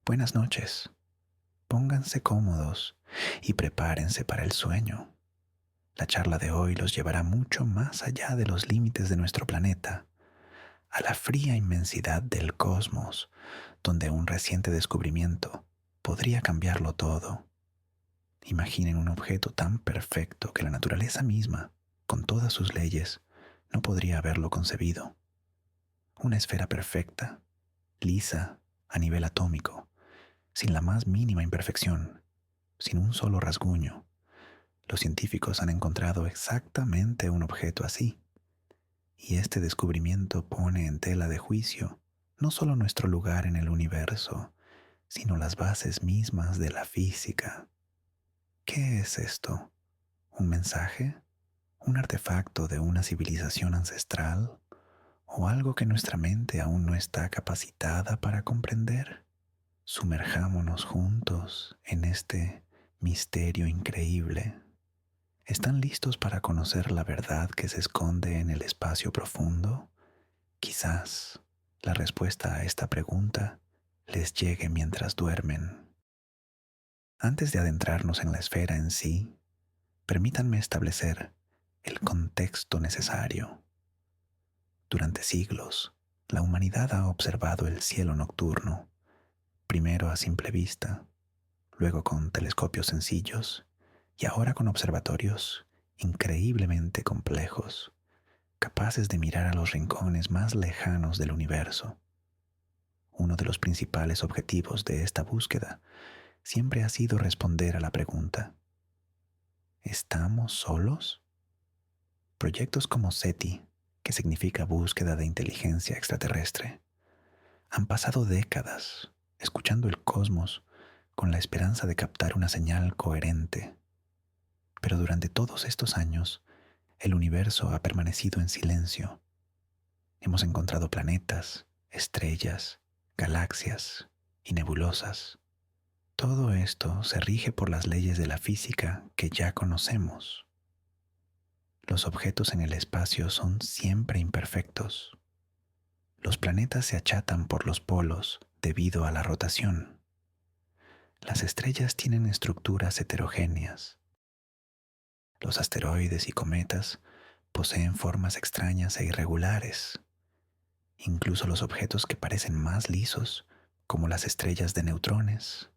Buenas noches. Pónganse cómodos y prepárense para el sueño. La charla de hoy los llevará mucho más allá de los límites de nuestro planeta, a la fría inmensidad del cosmos, donde un reciente descubrimiento podría cambiarlo todo. Imaginen un objeto tan perfecto que la naturaleza misma, con todas sus leyes, no podría haberlo concebido. Una esfera perfecta, lisa, a nivel atómico, sin la más mínima imperfección, sin un solo rasguño. Los científicos han encontrado exactamente un objeto así, y este descubrimiento pone en tela de juicio no solo nuestro lugar en el universo, sino las bases mismas de la física. ¿Qué es esto? ¿Un mensaje? ¿Un artefacto de una civilización ancestral? ¿O algo que nuestra mente aún no está capacitada para comprender? Sumerjámonos juntos en este misterio increíble. ¿Están listos para conocer la verdad que se esconde en el espacio profundo? Quizás la respuesta a esta pregunta les llegue mientras duermen. Antes de adentrarnos en la esfera en sí, permítanme establecer el contexto necesario. Durante siglos, la humanidad ha observado el cielo nocturno, primero a simple vista, luego con telescopios sencillos y ahora con observatorios increíblemente complejos, capaces de mirar a los rincones más lejanos del universo. Uno de los principales objetivos de esta búsqueda siempre ha sido responder a la pregunta: ¿estamos solos? Proyectos como SETI, que significa Búsqueda de Inteligencia Extraterrestre, han pasado décadas escuchando el cosmos con la esperanza de captar una señal coherente. Pero durante todos estos años, el universo ha permanecido en silencio. Hemos encontrado planetas, estrellas, galaxias y nebulosas. Todo esto se rige por las leyes de la física que ya conocemos. Los objetos en el espacio son siempre imperfectos. Los planetas se achatan por los polos debido a la rotación. Las estrellas tienen estructuras heterogéneas. Los asteroides y cometas poseen formas extrañas e irregulares. Incluso los objetos que parecen más lisos, como las estrellas de neutrones,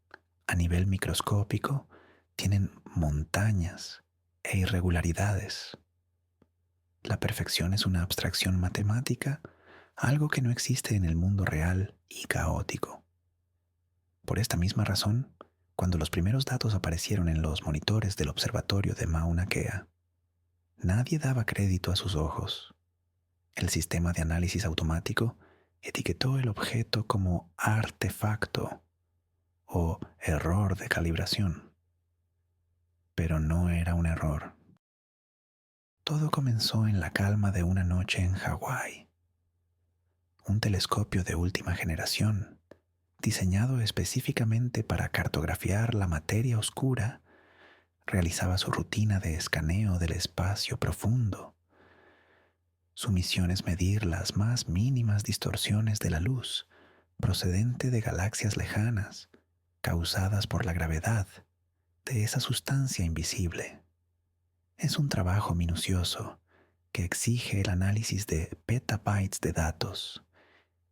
a nivel microscópico, tienen montañas e irregularidades. La perfección es una abstracción matemática, algo que no existe en el mundo real y caótico. Por esta misma razón, cuando los primeros datos aparecieron en los monitores del observatorio de Mauna Kea, nadie daba crédito a sus ojos. El sistema de análisis automático etiquetó el objeto como artefacto o error de calibración. Pero no era un error. Todo comenzó en la calma de una noche en Hawái. Un telescopio de última generación, diseñado específicamente para cartografiar la materia oscura, realizaba su rutina de escaneo del espacio profundo. Su misión es medir las más mínimas distorsiones de la luz procedente de galaxias lejanas, causadas por la gravedad de esa sustancia invisible. Es un trabajo minucioso que exige el análisis de petabytes de datos,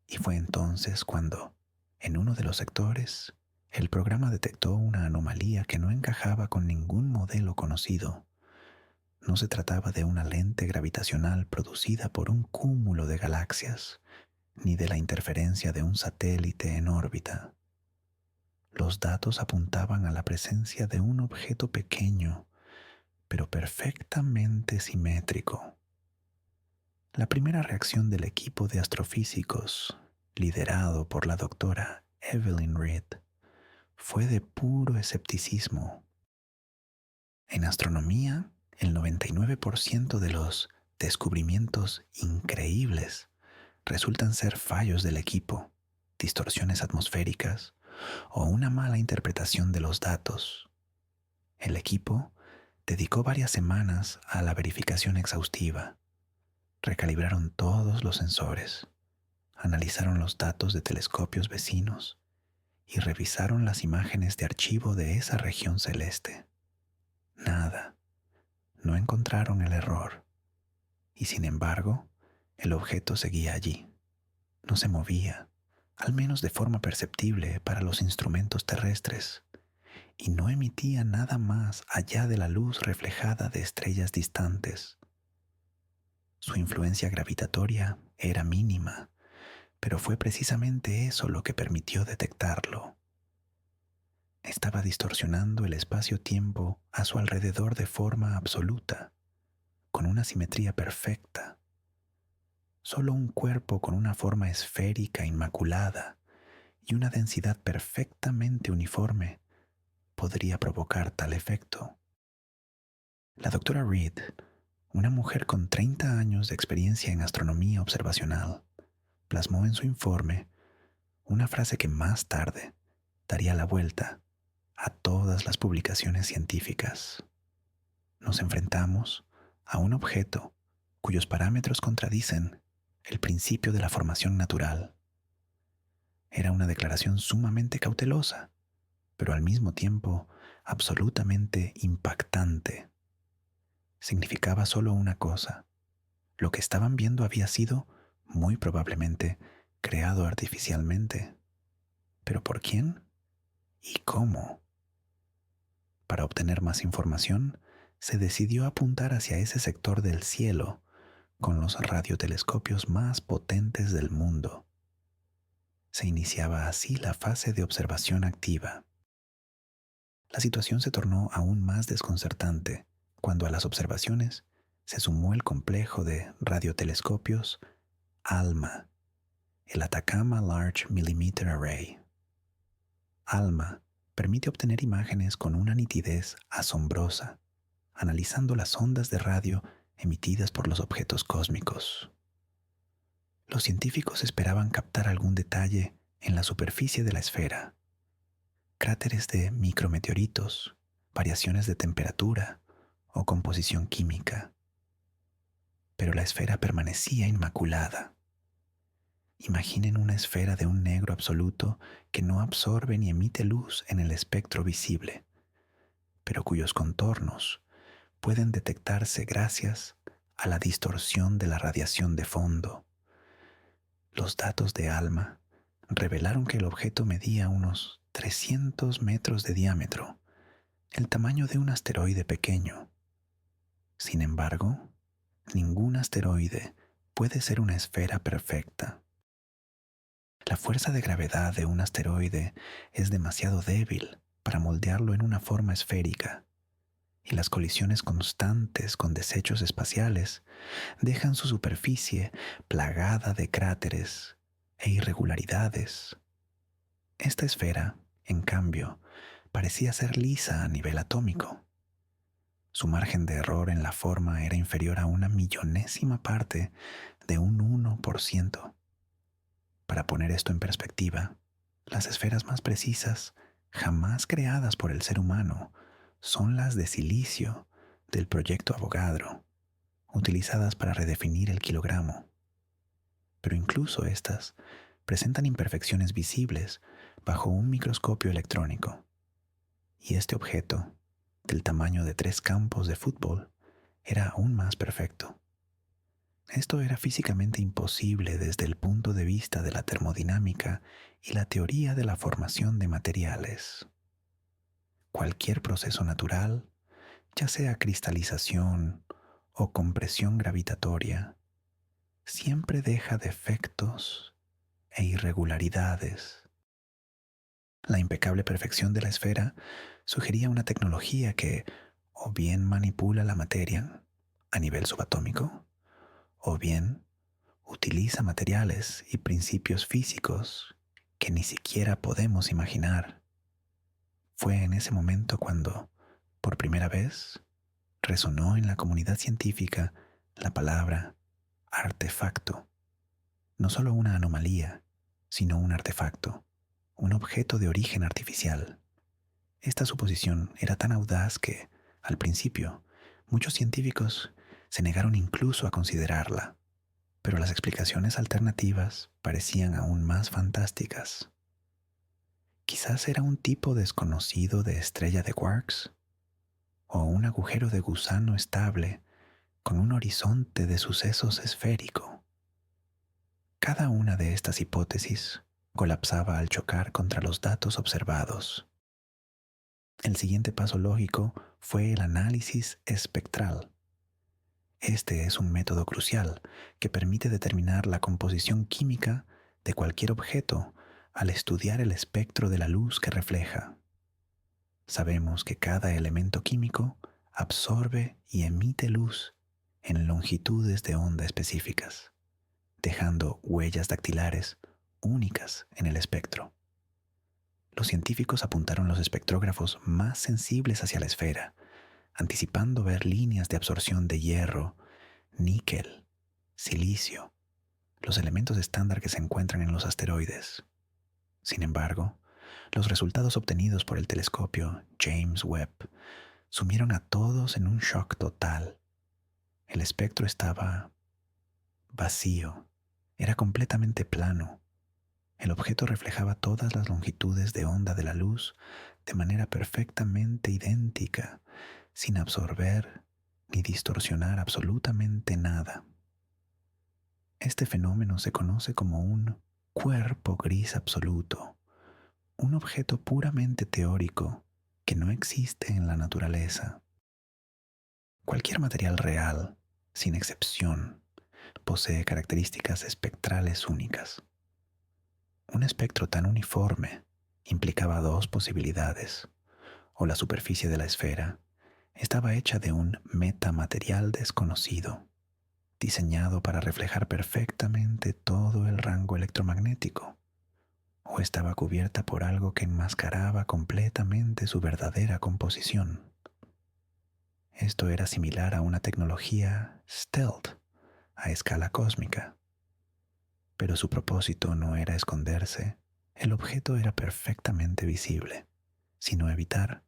y fue entonces cuando, en uno de los sectores, el programa detectó una anomalía que no encajaba con ningún modelo conocido. No se trataba de una lente gravitacional producida por un cúmulo de galaxias, ni de la interferencia de un satélite en órbita. Los datos apuntaban a la presencia de un objeto pequeño, pero perfectamente simétrico. La primera reacción del equipo de astrofísicos, liderado por la doctora Evelyn Reed, fue de puro escepticismo. En astronomía, el 99% de los descubrimientos increíbles resultan ser fallos del equipo, distorsiones atmosféricas o una mala interpretación de los datos. El equipo dedicó varias semanas a la verificación exhaustiva. Recalibraron todos los sensores, analizaron los datos de telescopios vecinos y revisaron las imágenes de archivo de esa región celeste. Nada, no encontraron el error. Y sin embargo, el objeto seguía allí. No se movía, al menos de forma perceptible para los instrumentos terrestres, y no emitía nada más allá de la luz reflejada de estrellas distantes. Su influencia gravitatoria era mínima, pero fue precisamente eso lo que permitió detectarlo. Estaba distorsionando el espacio-tiempo a su alrededor de forma absoluta, con una simetría perfecta. Solo un cuerpo con una forma esférica inmaculada y una densidad perfectamente uniforme podría provocar tal efecto. La doctora Reed, una mujer con 30 años de experiencia en astronomía observacional, plasmó en su informe una frase que más tarde daría la vuelta a todas las publicaciones científicas. Nos enfrentamos a un objeto cuyos parámetros contradicen el principio de la formación natural. Era una declaración sumamente cautelosa, pero al mismo tiempo absolutamente impactante. Significaba solo una cosa: lo que estaban viendo había sido, muy probablemente, creado artificialmente. ¿Pero por quién? ¿Y cómo? Para obtener más información, se decidió apuntar hacia ese sector del cielo con los radiotelescopios más potentes del mundo. Se iniciaba así la fase de observación activa. La situación se tornó aún más desconcertante cuando a las observaciones se sumó el complejo de radiotelescopios ALMA, el Atacama Large Millimeter Array. ALMA permite obtener imágenes con una nitidez asombrosa, analizando las ondas de radio emitidas por los objetos cósmicos. Los científicos esperaban captar algún detalle en la superficie de la esfera: cráteres de micrometeoritos, variaciones de temperatura o composición química. Pero la esfera permanecía inmaculada. Imaginen una esfera de un negro absoluto que no absorbe ni emite luz en el espectro visible, pero cuyos contornos pueden detectarse gracias a la distorsión de la radiación de fondo. Los datos de ALMA revelaron que el objeto medía unos 300 metros de diámetro, el tamaño de un asteroide pequeño. Sin embargo, ningún asteroide puede ser una esfera perfecta. La fuerza de gravedad de un asteroide es demasiado débil para moldearlo en una forma esférica, y las colisiones constantes con desechos espaciales dejan su superficie plagada de cráteres e irregularidades. Esta esfera, en cambio, parecía ser lisa a nivel atómico. Su margen de error en la forma era inferior a una millonésima parte de un 1%. Para poner esto en perspectiva, las esferas más precisas, jamás creadas por el ser humano, son las de silicio del proyecto Avogadro, utilizadas para redefinir el kilogramo. Pero incluso estas presentan imperfecciones visibles bajo un microscopio electrónico. Y este objeto, del tamaño de 3 campos de fútbol, era aún más perfecto. Esto era físicamente imposible desde el punto de vista de la termodinámica y la teoría de la formación de materiales. Cualquier proceso natural, ya sea cristalización o compresión gravitatoria, siempre deja defectos e irregularidades. La impecable perfección de la esfera sugería una tecnología que o bien manipula la materia a nivel subatómico, o bien utiliza materiales y principios físicos que ni siquiera podemos imaginar. Fue en ese momento cuando, por primera vez, resonó en la comunidad científica la palabra artefacto. No solo una anomalía, sino un artefacto, un objeto de origen artificial. Esta suposición era tan audaz que, al principio, muchos científicos se negaron incluso a considerarla, pero las explicaciones alternativas parecían aún más fantásticas. Quizás era un tipo desconocido de estrella de quarks o un agujero de gusano estable con un horizonte de sucesos esférico. Cada una de estas hipótesis colapsaba al chocar contra los datos observados. El siguiente paso lógico fue el análisis espectral. Este es un método crucial que permite determinar la composición química de cualquier objeto al estudiar el espectro de la luz que refleja. Sabemos que cada elemento químico absorbe y emite luz en longitudes de onda específicas, dejando huellas dactilares únicas en el espectro. Los científicos apuntaron los espectrógrafos más sensibles hacia la esfera, anticipando ver líneas de absorción de hierro, níquel, silicio, los elementos estándar que se encuentran en los asteroides. Sin embargo, los resultados obtenidos por el telescopio James Webb sumieron a todos en un shock total. El espectro estaba vacío, era completamente plano. El objeto reflejaba todas las longitudes de onda de la luz de manera perfectamente idéntica, sin absorber ni distorsionar absolutamente nada. Este fenómeno se conoce como un cuerpo gris absoluto, un objeto puramente teórico que no existe en la naturaleza. Cualquier material real, sin excepción, posee características espectrales únicas. Un espectro tan uniforme implicaba dos posibilidades: o la superficie de la esfera estaba hecha de un metamaterial desconocido, diseñado para reflejar perfectamente todo el rango electromagnético, o estaba cubierta por algo que enmascaraba completamente su verdadera composición. Esto era similar a una tecnología stealth a escala cósmica, pero su propósito no era esconderse. El objeto era perfectamente visible, sino evitar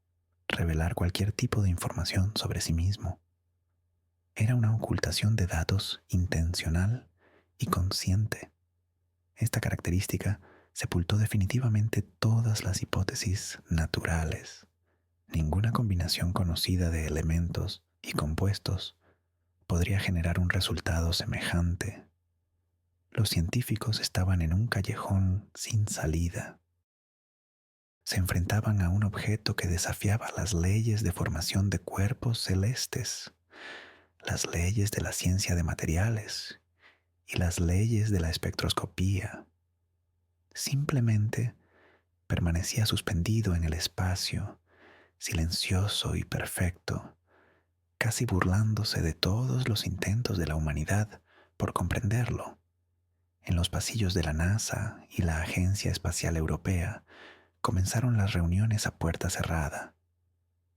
revelar cualquier tipo de información sobre sí mismo. Era una ocultación de datos intencional y consciente. Esta característica sepultó definitivamente todas las hipótesis naturales. Ninguna combinación conocida de elementos y compuestos podría generar un resultado semejante. Los científicos estaban en un callejón sin salida. Se enfrentaban a un objeto que desafiaba las leyes de formación de cuerpos celestes, las leyes de la ciencia de materiales y las leyes de la espectroscopía. Simplemente permanecía suspendido en el espacio, silencioso y perfecto, casi burlándose de todos los intentos de la humanidad por comprenderlo. En los pasillos de la NASA y la Agencia Espacial Europea comenzaron las reuniones a puerta cerrada.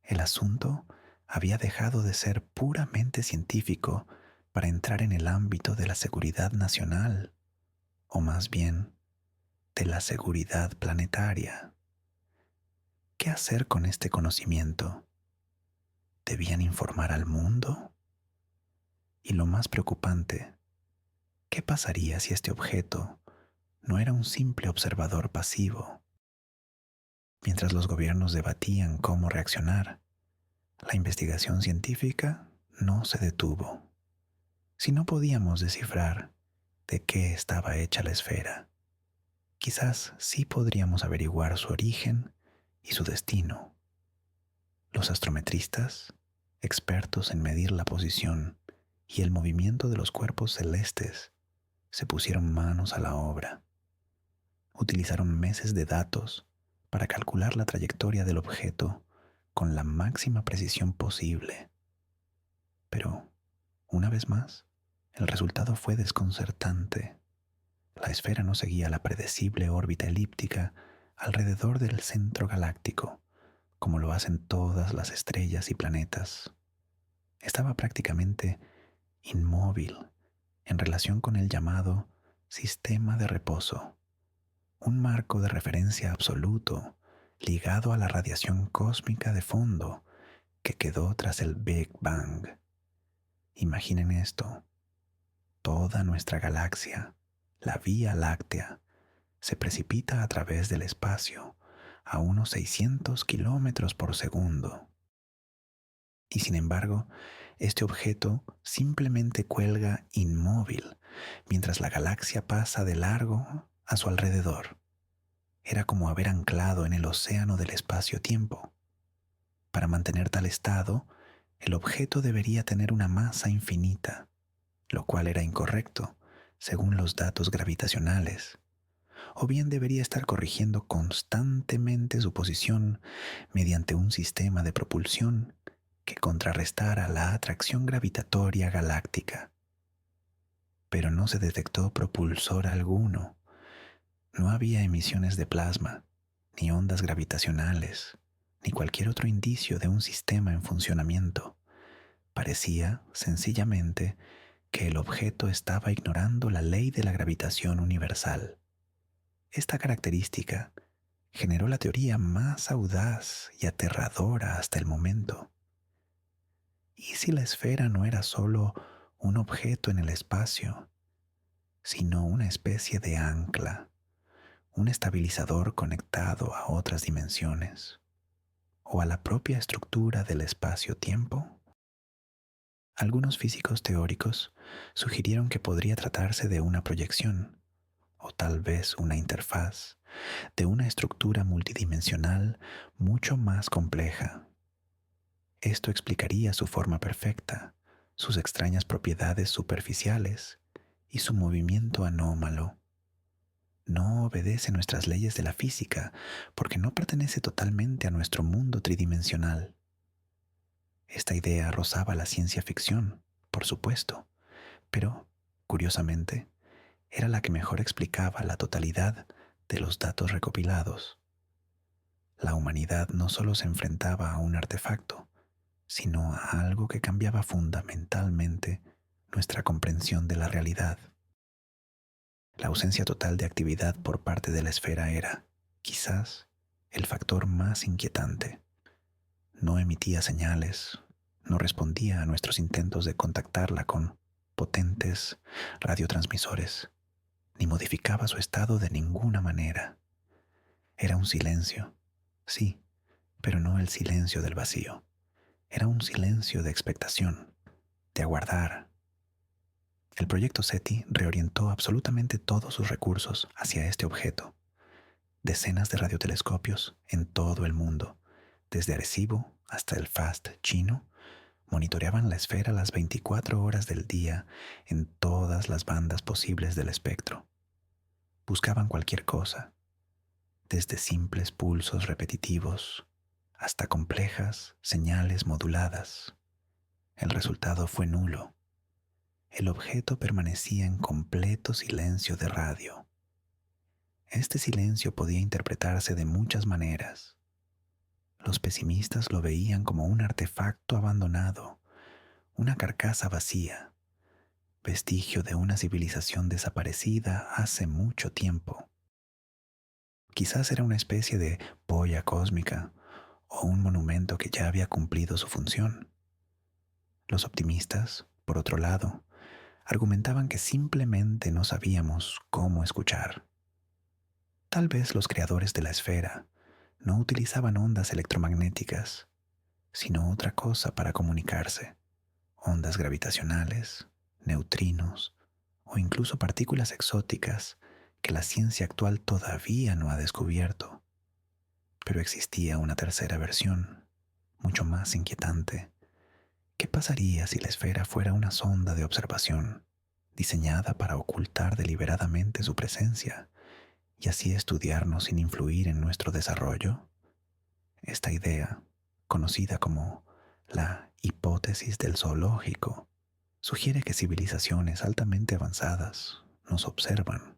El asunto había dejado de ser puramente científico para entrar en el ámbito de la seguridad nacional, o más bien, de la seguridad planetaria. ¿Qué hacer con este conocimiento? ¿Debían informar al mundo? Y lo más preocupante, ¿qué pasaría si este objeto no era un simple observador pasivo? Mientras los gobiernos debatían cómo reaccionar, la investigación científica no se detuvo. Si no podíamos descifrar de qué estaba hecha la esfera, quizás sí podríamos averiguar su origen y su destino. Los astrometristas, expertos en medir la posición y el movimiento de los cuerpos celestes, se pusieron manos a la obra. Utilizaron meses de datos para calcular la trayectoria del objeto con la máxima precisión posible. Pero, una vez más, el resultado fue desconcertante. La esfera no seguía la predecible órbita elíptica alrededor del centro galáctico, como lo hacen todas las estrellas y planetas. Estaba prácticamente inmóvil en relación con el llamado sistema de reposo, un marco de referencia absoluto ligado a la radiación cósmica de fondo que quedó tras el Big Bang. Imaginen esto: toda nuestra galaxia, la Vía Láctea, se precipita a través del espacio a unos 600 kilómetros por segundo. Y sin embargo, este objeto simplemente cuelga inmóvil mientras la galaxia pasa de largo a su alrededor. Era como haber anclado en el océano del espacio-tiempo. Para mantener tal estado, el objeto debería tener una masa infinita, lo cual era incorrecto, según los datos gravitacionales. O bien debería estar corrigiendo constantemente su posición mediante un sistema de propulsión que contrarrestara la atracción gravitatoria galáctica. Pero no se detectó propulsor alguno. No había emisiones de plasma, ni ondas gravitacionales, ni cualquier otro indicio de un sistema en funcionamiento. Parecía, sencillamente, que el objeto estaba ignorando la ley de la gravitación universal. Esta característica generó la teoría más audaz y aterradora hasta el momento. ¿Y si la esfera no era solo un objeto en el espacio, sino una especie de ancla, un estabilizador conectado a otras dimensiones o a la propia estructura del espacio-tiempo? Algunos físicos teóricos sugirieron que podría tratarse de una proyección, o tal vez una interfaz, de una estructura multidimensional mucho más compleja. Esto explicaría su forma perfecta, sus extrañas propiedades superficiales y su movimiento anómalo. No obedece nuestras leyes de la física porque no pertenece totalmente a nuestro mundo tridimensional. Esta idea rozaba la ciencia ficción, por supuesto, pero, curiosamente, era la que mejor explicaba la totalidad de los datos recopilados. La humanidad no solo se enfrentaba a un artefacto, sino a algo que cambiaba fundamentalmente nuestra comprensión de la realidad. La ausencia total de actividad por parte de la esfera era, quizás, el factor más inquietante. No emitía señales, no respondía a nuestros intentos de contactarla con potentes radiotransmisores, ni modificaba su estado de ninguna manera. Era un silencio, sí, pero no el silencio del vacío. Era un silencio de expectación, de aguardar. El proyecto SETI reorientó absolutamente todos sus recursos hacia este objeto. Decenas de radiotelescopios en todo el mundo, desde Arecibo hasta el FAST chino, monitoreaban la esfera las 24 horas del día en todas las bandas posibles del espectro. Buscaban cualquier cosa, desde simples pulsos repetitivos hasta complejas señales moduladas. El resultado fue nulo. El objeto permanecía en completo silencio de radio. Este silencio podía interpretarse de muchas maneras. Los pesimistas lo veían como un artefacto abandonado, una carcasa vacía, vestigio de una civilización desaparecida hace mucho tiempo. Quizás era una especie de polla cósmica o un monumento que ya había cumplido su función. Los optimistas, por otro lado, argumentaban que simplemente no sabíamos cómo escuchar. Tal vez los creadores de la esfera no utilizaban ondas electromagnéticas, sino otra cosa para comunicarse, ondas gravitacionales, neutrinos o incluso partículas exóticas que la ciencia actual todavía no ha descubierto. Pero existía una tercera versión, mucho más inquietante. ¿Qué pasaría si la esfera fuera una sonda de observación, diseñada para ocultar deliberadamente su presencia y así estudiarnos sin influir en nuestro desarrollo? Esta idea, conocida como la hipótesis del zoológico, sugiere que civilizaciones altamente avanzadas nos observan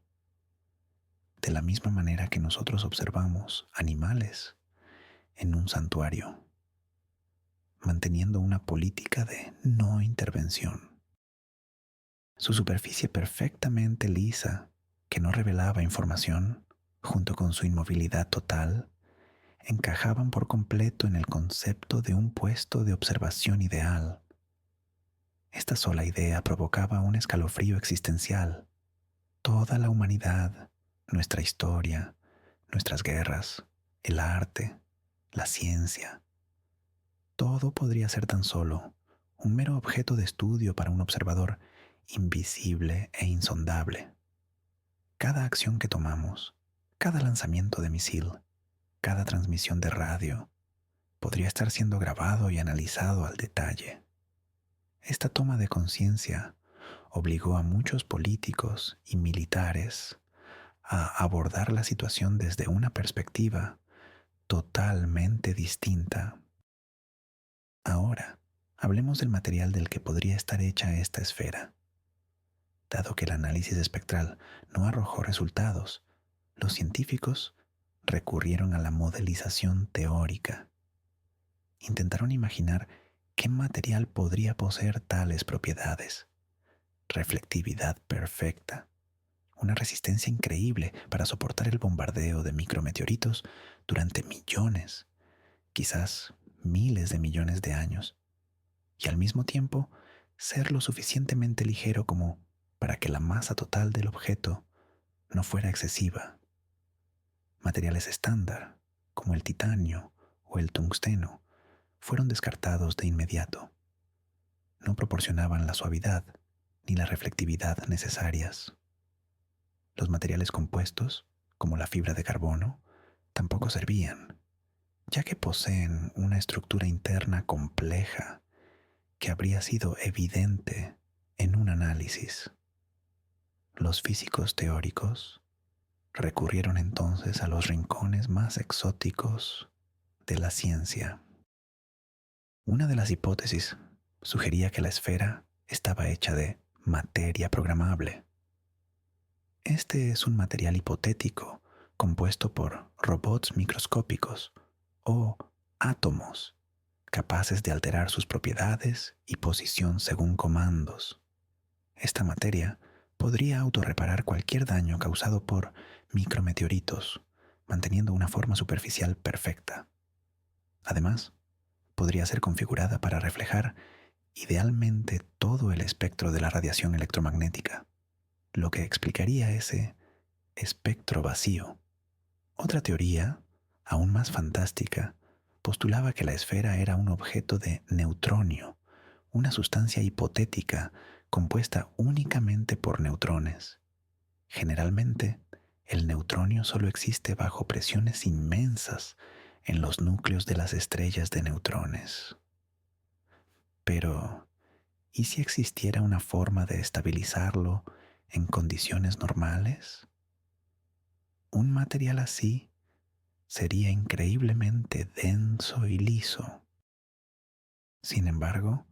de la misma manera que nosotros observamos animales en un santuario, manteniendo una política de no intervención. Su superficie perfectamente lisa, que no revelaba información, junto con su inmovilidad total, encajaban por completo en el concepto de un puesto de observación ideal. Esta sola idea provocaba un escalofrío existencial. Toda la humanidad, nuestra historia, nuestras guerras, el arte, la ciencia, todo podría ser tan solo un mero objeto de estudio para un observador invisible e insondable. Cada acción que tomamos, cada lanzamiento de misil, cada transmisión de radio, podría estar siendo grabado y analizado al detalle. Esta toma de conciencia obligó a muchos políticos y militares a abordar la situación desde una perspectiva totalmente distinta. Ahora, hablemos del material del que podría estar hecha esta esfera. Dado que el análisis espectral no arrojó resultados, los científicos recurrieron a la modelización teórica. Intentaron imaginar qué material podría poseer tales propiedades. Reflectividad perfecta, una resistencia increíble para soportar el bombardeo de micrometeoritos durante millones, quizás miles de millones de años, y al mismo tiempo ser lo suficientemente ligero como para que la masa total del objeto no fuera excesiva. Materiales estándar, como el titanio o el tungsteno, fueron descartados de inmediato. No proporcionaban la suavidad ni la reflectividad necesarias. Los materiales compuestos, como la fibra de carbono, tampoco servían, ya que poseen una estructura interna compleja que habría sido evidente en un análisis. Los físicos teóricos recurrieron entonces a los rincones más exóticos de la ciencia. Una de las hipótesis sugería que la esfera estaba hecha de materia programable. Este es un material hipotético compuesto por robots microscópicos o átomos capaces de alterar sus propiedades y posición según comandos. Esta materia podría autorreparar cualquier daño causado por micrometeoritos, manteniendo una forma superficial perfecta. Además, podría ser configurada para reflejar idealmente todo el espectro de la radiación electromagnética, lo que explicaría ese espectro vacío. Otra teoría, aún más fantástica, postulaba que la esfera era un objeto de neutronio, una sustancia hipotética compuesta únicamente por neutrones. Generalmente, el neutronio solo existe bajo presiones inmensas en los núcleos de las estrellas de neutrones. Pero, ¿y si existiera una forma de estabilizarlo en condiciones normales? Un material así sería increíblemente denso y liso. Sin embargo,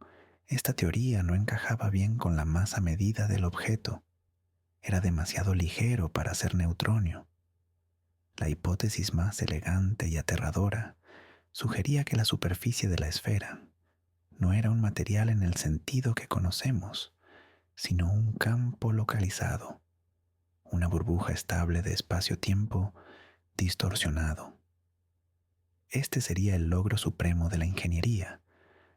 esta teoría no encajaba bien con la masa medida del objeto. Era demasiado ligero para ser neutronio. La hipótesis más elegante y aterradora sugería que la superficie de la esfera no era un material en el sentido que conocemos, sino un campo localizado, una burbuja estable de espacio-tiempo distorsionado. Este sería el logro supremo de la ingeniería,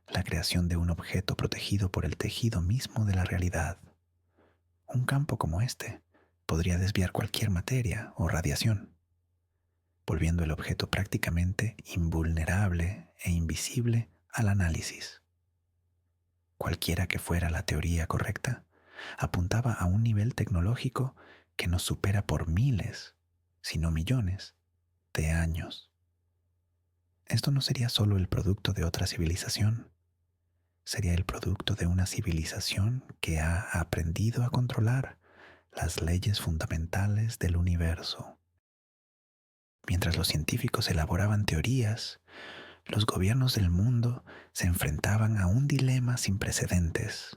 la creación de un objeto protegido por el tejido mismo de la realidad. Un campo como este podría desviar cualquier materia o radiación, volviendo el objeto prácticamente invulnerable e invisible al análisis. Cualquiera que fuera la teoría correcta, apuntaba a un nivel tecnológico que nos supera por miles, si no millones, de años. Esto no sería solo el producto de otra civilización, sería el producto de una civilización que ha aprendido a controlar las leyes fundamentales del universo. Mientras los científicos elaboraban teorías, los gobiernos del mundo se enfrentaban a un dilema sin precedentes.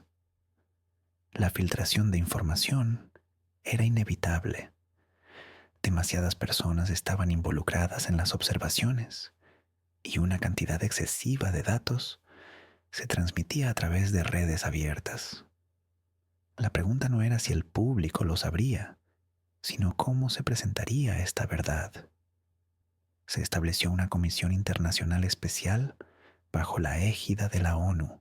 La filtración de información era inevitable. Demasiadas personas estaban involucradas en las observaciones y una cantidad excesiva de datos se transmitía a través de redes abiertas. La pregunta no era si el público lo sabría, sino cómo se presentaría esta verdad. Se estableció una comisión internacional especial bajo la égida de la ONU,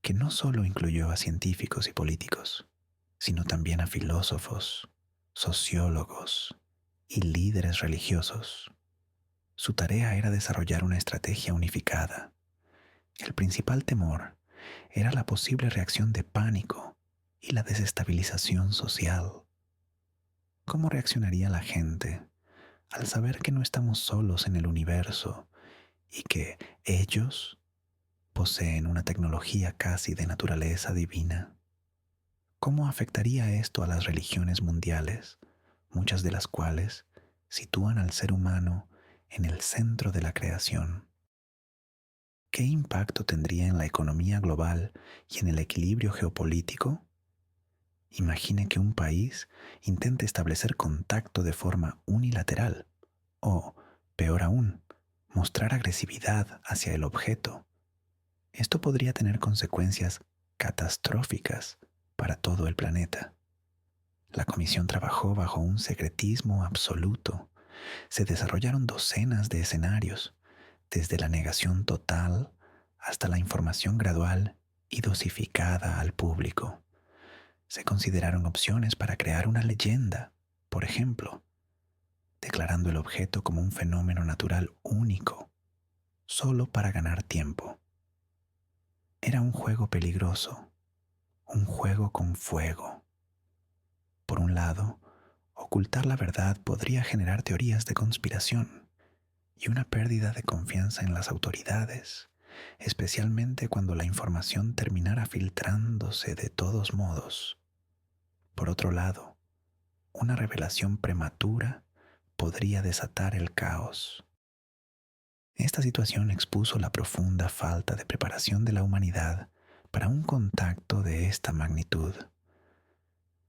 que no solo incluyó a científicos y políticos, sino también a filósofos, sociólogos y líderes religiosos. Su tarea era desarrollar una estrategia unificada. El principal temor era la posible reacción de pánico y la desestabilización social. ¿Cómo reaccionaría la gente al saber que no estamos solos en el universo y que ellos poseen una tecnología casi de naturaleza divina? ¿Cómo afectaría esto a las religiones mundiales, muchas de las cuales sitúan al ser humano en el centro de la creación? ¿Qué impacto tendría en la economía global y en el equilibrio geopolítico? Imagine que un país intente establecer contacto de forma unilateral o, peor aún, mostrar agresividad hacia el objeto. Esto podría tener consecuencias catastróficas para todo el planeta. La comisión trabajó bajo un secretismo absoluto. Se desarrollaron docenas de escenarios, desde la negación total hasta la información gradual y dosificada al público. Se consideraron opciones para crear una leyenda, por ejemplo, declarando el objeto como un fenómeno natural único, solo para ganar tiempo. Era un juego peligroso, un juego con fuego. Por un lado, ocultar la verdad podría generar teorías de conspiración y una pérdida de confianza en las autoridades, especialmente cuando la información terminara filtrándose de todos modos. Por otro lado, una revelación prematura podría desatar el caos. Esta situación expuso la profunda falta de preparación de la humanidad para un contacto de esta magnitud.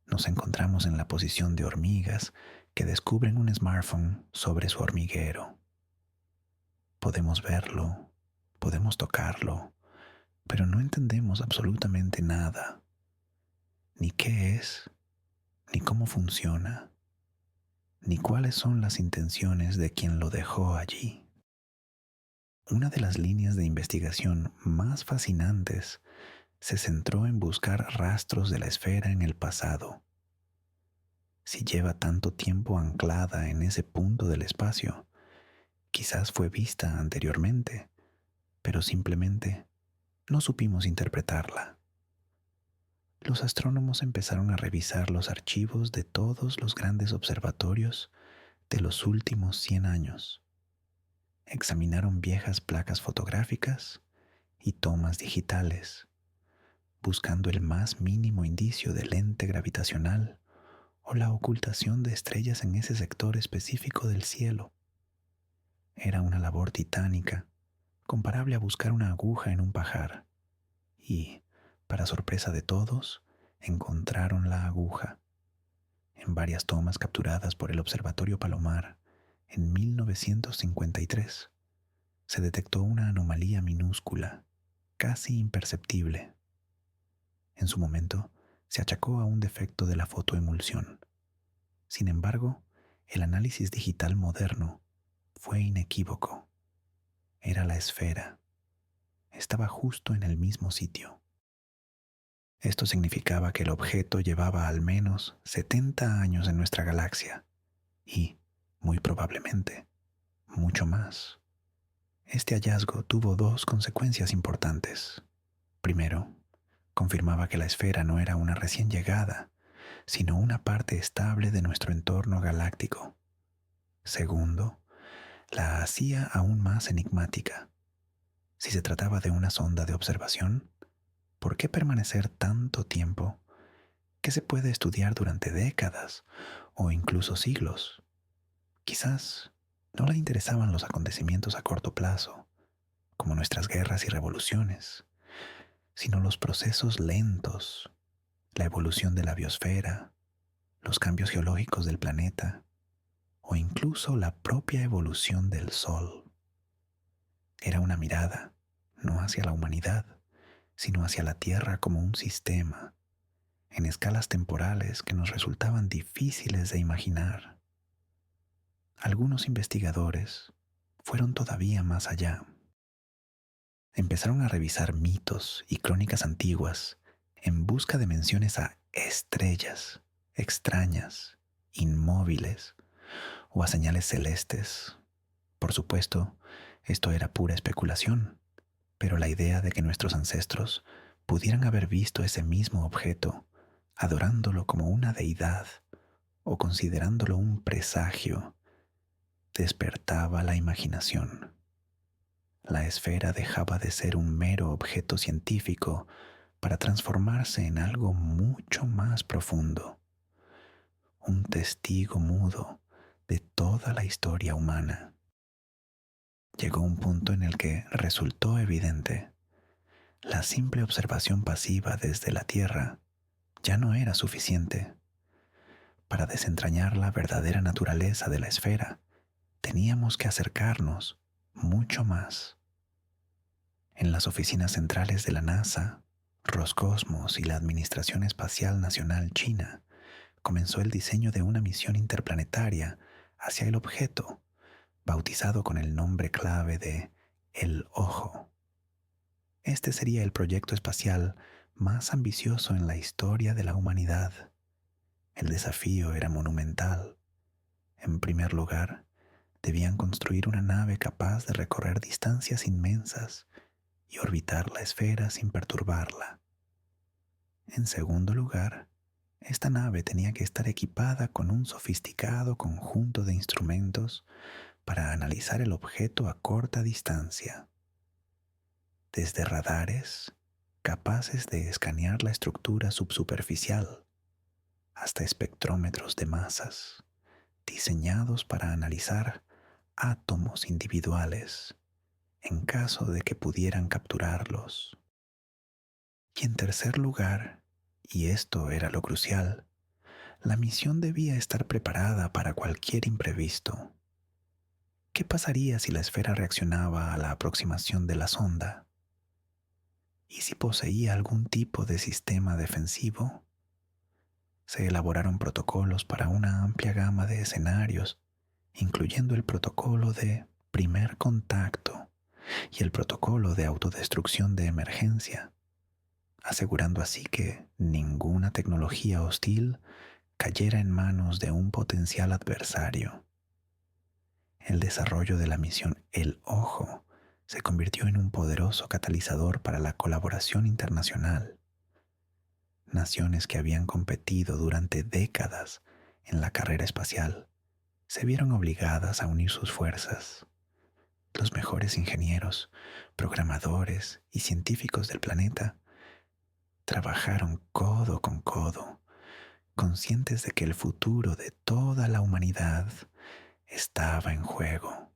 Nos encontramos en la posición de hormigas que descubren un smartphone sobre su hormiguero. Podemos verlo, podemos tocarlo, pero no entendemos absolutamente nada, ni qué es, ni cómo funciona, ni cuáles son las intenciones de quien lo dejó allí. Una de las líneas de investigación más fascinantes se centró en buscar rastros de la esfera en el pasado. Si lleva tanto tiempo anclada en ese punto del espacio, quizás fue vista anteriormente, pero simplemente no supimos interpretarla. Los astrónomos empezaron a revisar los archivos de todos los grandes observatorios de los últimos 100 años. Examinaron viejas placas fotográficas y tomas digitales, buscando el más mínimo indicio de lente gravitacional o la ocultación de estrellas en ese sector específico del cielo. Era una labor titánica, comparable a buscar una aguja en un pajar, y, para sorpresa de todos, encontraron la aguja. En varias tomas capturadas por el Observatorio Palomar en 1953, se detectó una anomalía minúscula, casi imperceptible. En su momento, se achacó a un defecto de la fotoemulsión. Sin embargo, el análisis digital moderno fue inequívoco. Era la esfera. Estaba justo en el mismo sitio. Esto significaba que el objeto llevaba al menos 70 años en nuestra galaxia y, muy probablemente, mucho más. Este hallazgo tuvo dos consecuencias importantes. Primero, confirmaba que la esfera no era una recién llegada, sino una parte estable de nuestro entorno galáctico. Segundo, la hacía aún más enigmática. Si se trataba de una sonda de observación, ¿por qué permanecer tanto tiempo? ¿Qué se puede estudiar durante décadas o incluso siglos? Quizás no le interesaban los acontecimientos a corto plazo, como nuestras guerras y revoluciones, sino los procesos lentos, la evolución de la biosfera, los cambios geológicos del planeta o incluso la propia evolución del Sol. Era una mirada, no hacia la humanidad, sino hacia la Tierra como un sistema, en escalas temporales que nos resultaban difíciles de imaginar. Algunos investigadores fueron todavía más allá. Empezaron a revisar mitos y crónicas antiguas en busca de menciones a estrellas extrañas, inmóviles o a señales celestes. Por supuesto, esto era pura especulación, pero la idea de que nuestros ancestros pudieran haber visto ese mismo objeto, adorándolo como una deidad o considerándolo un presagio, despertaba la imaginación. La esfera dejaba de ser un mero objeto científico para transformarse en algo mucho más profundo, un testigo mudo de toda la historia humana. Llegó un punto en el que resultó evidente: la simple observación pasiva desde la Tierra ya no era suficiente. Para desentrañar la verdadera naturaleza de la esfera, teníamos que acercarnos mucho más. En las oficinas centrales de la NASA, Roscosmos y la Administración Espacial Nacional China, comenzó el diseño de una misión interplanetaria hacia el objeto, bautizado con el nombre clave de El Ojo. Este sería el proyecto espacial más ambicioso en la historia de la humanidad. El desafío era monumental. En primer lugar, debían construir una nave capaz de recorrer distancias inmensas y orbitar la esfera sin perturbarla. En segundo lugar, esta nave tenía que estar equipada con un sofisticado conjunto de instrumentos para analizar el objeto a corta distancia, desde radares capaces de escanear la estructura subsuperficial hasta espectrómetros de masas diseñados para analizar átomos individuales en caso de que pudieran capturarlos. Y en tercer lugar, y esto era lo crucial, la misión debía estar preparada para cualquier imprevisto. ¿Qué pasaría si la esfera reaccionaba a la aproximación de la sonda? ¿Y si poseía algún tipo de sistema defensivo? Se elaboraron protocolos para una amplia gama de escenarios, incluyendo el protocolo de primer contacto y el protocolo de autodestrucción de emergencia, asegurando así que ninguna tecnología hostil cayera en manos de un potencial adversario. El desarrollo de la misión El Ojo se convirtió en un poderoso catalizador para la colaboración internacional. Naciones que habían competido durante décadas en la carrera espacial se vieron obligadas a unir sus fuerzas. Los mejores ingenieros, programadores y científicos del planeta trabajaron codo con codo, conscientes de que el futuro de toda la humanidad estaba en juego.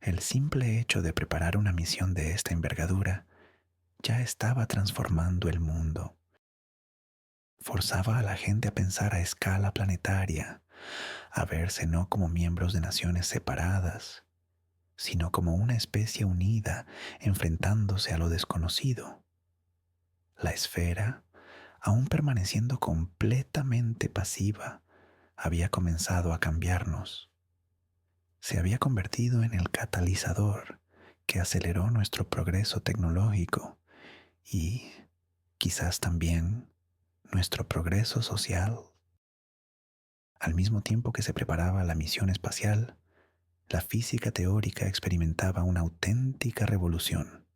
El simple hecho de preparar una misión de esta envergadura ya estaba transformando el mundo. Forzaba a la gente a pensar a escala planetaria, a verse no como miembros de naciones separadas, sino como una especie unida enfrentándose a lo desconocido. La esfera, aún permaneciendo completamente pasiva, había comenzado a cambiarnos. Se había convertido en el catalizador que aceleró nuestro progreso tecnológico y, quizás también, nuestro progreso social. Al mismo tiempo que se preparaba la misión espacial, la física teórica experimentaba una auténtica revolución.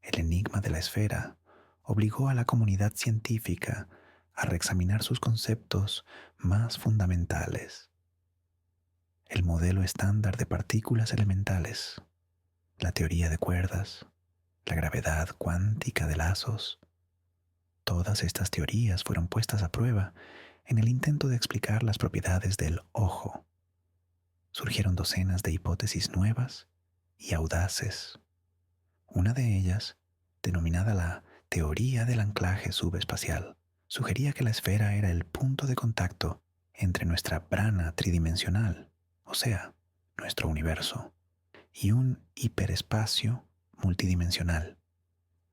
El enigma de la esfera obligó a la comunidad científica a reexaminar sus conceptos más fundamentales. El modelo estándar de partículas elementales, la teoría de cuerdas, la gravedad cuántica de lazos. Todas estas teorías fueron puestas a prueba en el intento de explicar las propiedades del ojo. Surgieron docenas de hipótesis nuevas y audaces. Una de ellas, denominada la teoría del anclaje subespacial, sugería que la esfera era el punto de contacto entre nuestra brana tridimensional, o sea, nuestro universo, y un hiperespacio multidimensional.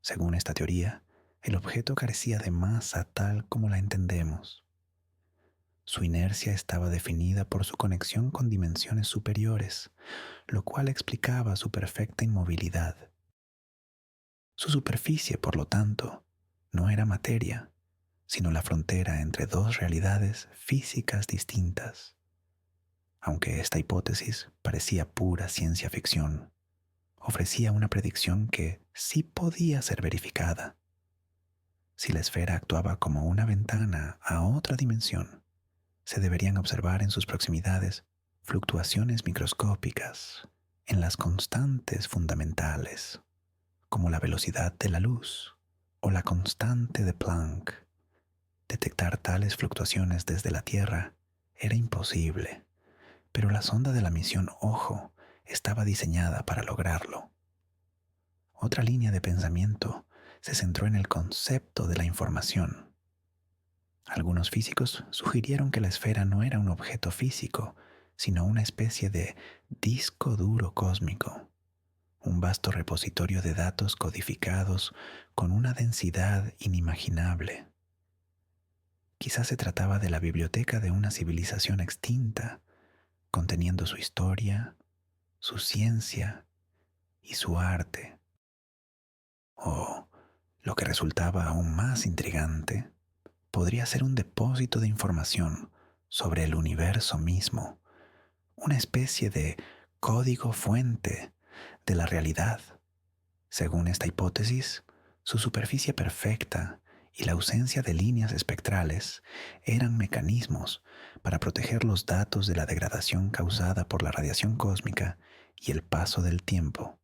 Según esta teoría, el objeto carecía de masa tal como la entendemos. Su inercia estaba definida por su conexión con dimensiones superiores, lo cual explicaba su perfecta inmovilidad. Su superficie, por lo tanto, no era materia, sino la frontera entre dos realidades físicas distintas. Aunque esta hipótesis parecía pura ciencia ficción, ofrecía una predicción que sí podía ser verificada. Si la esfera actuaba como una ventana a otra dimensión, se deberían observar en sus proximidades fluctuaciones microscópicas en las constantes fundamentales, como la velocidad de la luz o la constante de Planck. Detectar tales fluctuaciones desde la Tierra era imposible, pero la sonda de la misión Ojo estaba diseñada para lograrlo. Otra línea de pensamiento se centró en el concepto de la información. Algunos físicos sugirieron que la esfera no era un objeto físico, sino una especie de disco duro cósmico, un vasto repositorio de datos codificados con una densidad inimaginable. Quizás se trataba de la biblioteca de una civilización extinta, conteniendo su historia, su ciencia y su arte. O, lo que resultaba aún más intrigante, podría ser un depósito de información sobre el universo mismo, una especie de código fuente de la realidad. Según esta hipótesis, su superficie perfecta y la ausencia de líneas espectrales eran mecanismos para proteger los datos de la degradación causada por la radiación cósmica y el paso del tiempo.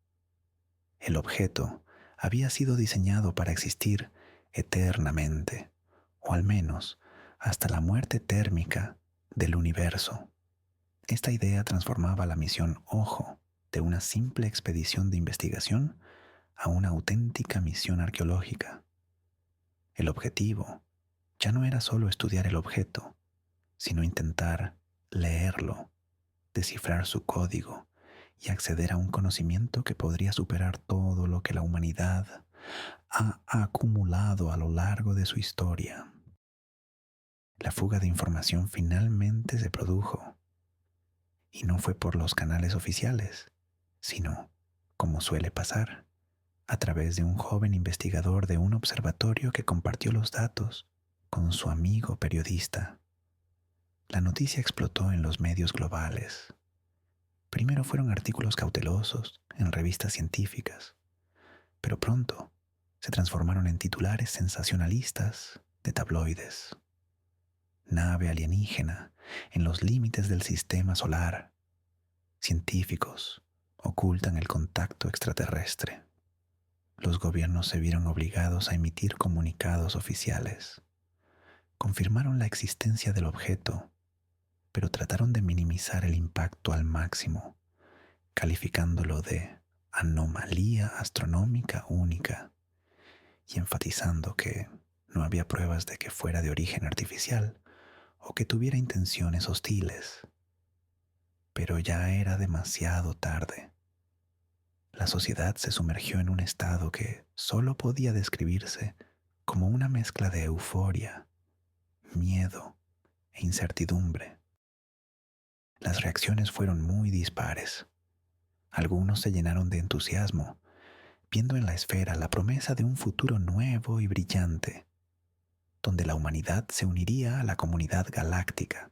El objeto había sido diseñado para existir eternamente, o al menos hasta la muerte térmica del universo. Esta idea transformaba la misión Ojo de una simple expedición de investigación a una auténtica misión arqueológica. El objetivo ya no era solo estudiar el objeto, sino intentar leerlo, descifrar su código y acceder a un conocimiento que podría superar todo lo que la humanidad ha acumulado a lo largo de su historia. La fuga de información finalmente se produjo, y no fue por los canales oficiales, sino, como suele pasar, a través de un joven investigador de un observatorio que compartió los datos con su amigo periodista. La noticia explotó en los medios globales. Primero fueron artículos cautelosos en revistas científicas, pero pronto se transformaron en titulares sensacionalistas de tabloides. Nave alienígena en los límites del sistema solar. Científicos ocultan el contacto extraterrestre. Los gobiernos se vieron obligados a emitir comunicados oficiales. Confirmaron la existencia del objeto, pero trataron de minimizar el impacto al máximo, calificándolo de anomalía astronómica única y enfatizando que no había pruebas de que fuera de origen artificial o que tuviera intenciones hostiles. Pero ya era demasiado tarde. La sociedad se sumergió en un estado que solo podía describirse como una mezcla de euforia, miedo e incertidumbre. Las reacciones fueron muy dispares. Algunos se llenaron de entusiasmo, viendo en la esfera la promesa de un futuro nuevo y brillante, donde la humanidad se uniría a la comunidad galáctica.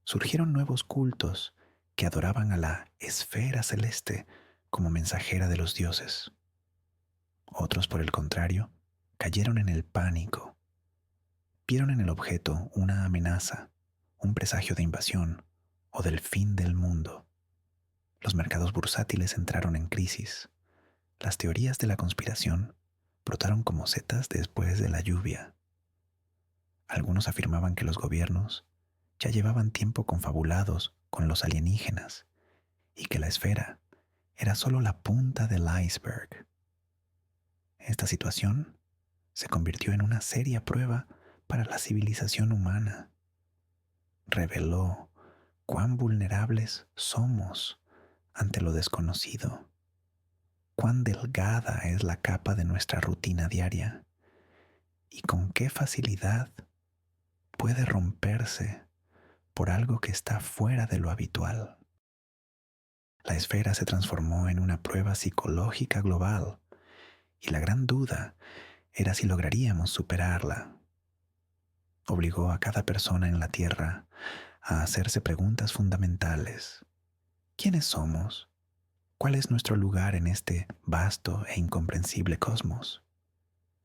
Surgieron nuevos cultos que adoraban a la esfera celeste como mensajera de los dioses. Otros, por el contrario, cayeron en el pánico. Vieron en el objeto una amenaza, un presagio de invasión o del fin del mundo. Los mercados bursátiles entraron en crisis. Las teorías de la conspiración brotaron como setas después de la lluvia. Algunos afirmaban que los gobiernos ya llevaban tiempo confabulados con los alienígenas y que la esfera era solo la punta del iceberg. Esta situación se convirtió en una seria prueba para la civilización humana. Reveló cuán vulnerables somos ante lo desconocido, cuán delgada es la capa de nuestra rutina diaria y con qué facilidad puede romperse por algo que está fuera de lo habitual. La esfera se transformó en una prueba psicológica global y la gran duda era si lograríamos superarla. Obligó a cada persona en la Tierra a hacerse preguntas fundamentales. ¿Quiénes somos? ¿Cuál es nuestro lugar en este vasto e incomprensible cosmos?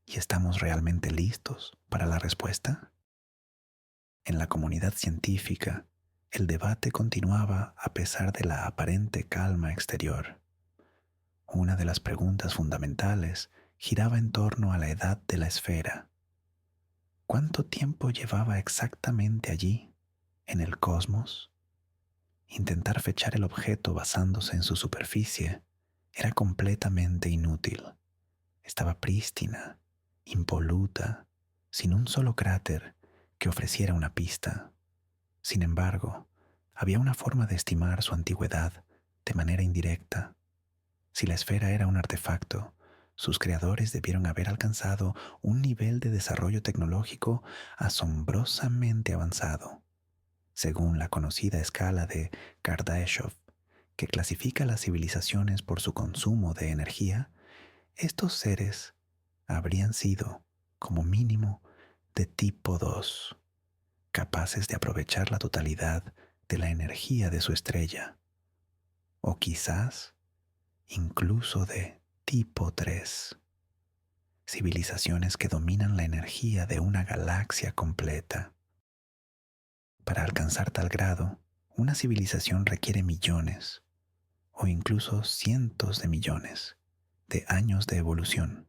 ¿Y estamos realmente listos para la respuesta? En la comunidad científica, el debate continuaba a pesar de la aparente calma exterior. Una de las preguntas fundamentales giraba en torno a la edad de la esfera. ¿Cuánto tiempo llevaba exactamente allí, en el cosmos? Intentar fechar el objeto basándose en su superficie era completamente inútil. Estaba prístina, impoluta, sin un solo cráter que ofreciera una pista. Sin embargo, había una forma de estimar su antigüedad de manera indirecta. Si la esfera era un artefacto, sus creadores debieron haber alcanzado un nivel de desarrollo tecnológico asombrosamente avanzado. Según la conocida escala de Kardashev, que clasifica las civilizaciones por su consumo de energía, estos seres habrían sido, como mínimo, de tipo 2, capaces de aprovechar la totalidad de la energía de su estrella, o quizás incluso de tipo 3, civilizaciones que dominan la energía de una galaxia completa. Para alcanzar tal grado, una civilización requiere millones o incluso cientos de millones de años de evolución.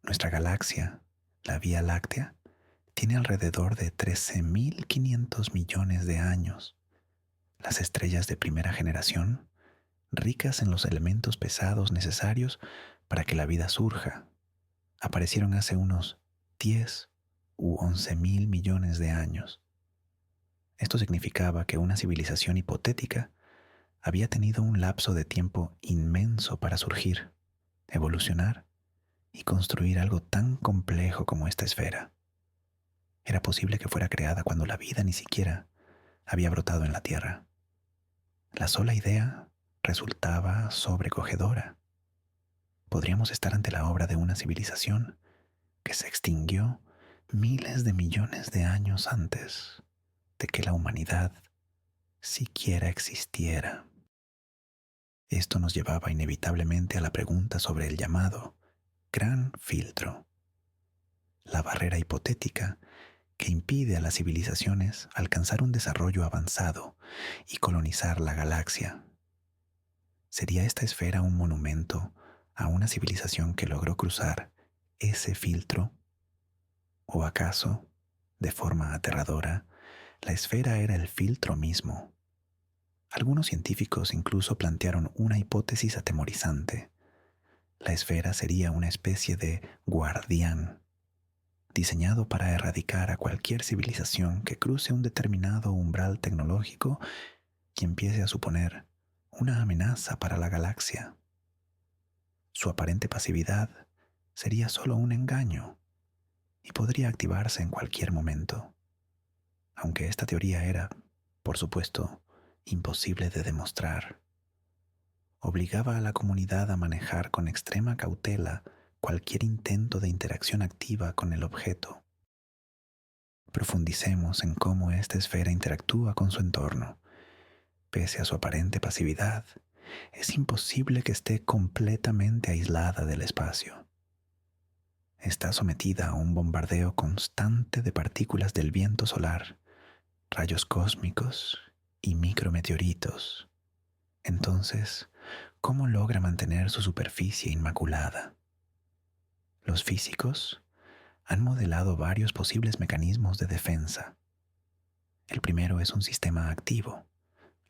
Nuestra galaxia, la Vía Láctea, tiene alrededor de 13.500 millones de años. Las estrellas de primera generación, ricas en los elementos pesados necesarios para que la vida surja, aparecieron hace unos 10 u 11.000 millones de años. Esto significaba que una civilización hipotética había tenido un lapso de tiempo inmenso para surgir, evolucionar y construir algo tan complejo como esta esfera. Era posible que fuera creada cuando la vida ni siquiera había brotado en la Tierra. La sola idea resultaba sobrecogedora. Podríamos estar ante la obra de una civilización que se extinguió miles de millones de años antes de que la humanidad siquiera existiera. Esto nos llevaba inevitablemente a la pregunta sobre el llamado Gran Filtro, la barrera hipotética que impide a las civilizaciones alcanzar un desarrollo avanzado y colonizar la galaxia. ¿Sería esta esfera un monumento a una civilización que logró cruzar ese filtro? ¿O acaso, de forma aterradora, la esfera era el filtro mismo? Algunos científicos incluso plantearon una hipótesis atemorizante. La esfera sería una especie de guardián, diseñado para erradicar a cualquier civilización que cruce un determinado umbral tecnológico y empiece a suponer una amenaza para la galaxia. Su aparente pasividad sería solo un engaño y podría activarse en cualquier momento, aunque esta teoría era, por supuesto, imposible de demostrar. Obligaba a la comunidad a manejar con extrema cautela cualquier intento de interacción activa con el objeto. Profundicemos en cómo esta esfera interactúa con su entorno. Pese a su aparente pasividad, es imposible que esté completamente aislada del espacio. Está sometida a un bombardeo constante de partículas del viento solar, rayos cósmicos y micrometeoritos. Entonces, ¿cómo logra mantener su superficie inmaculada? Los físicos han modelado varios posibles mecanismos de defensa. El primero es un sistema activo.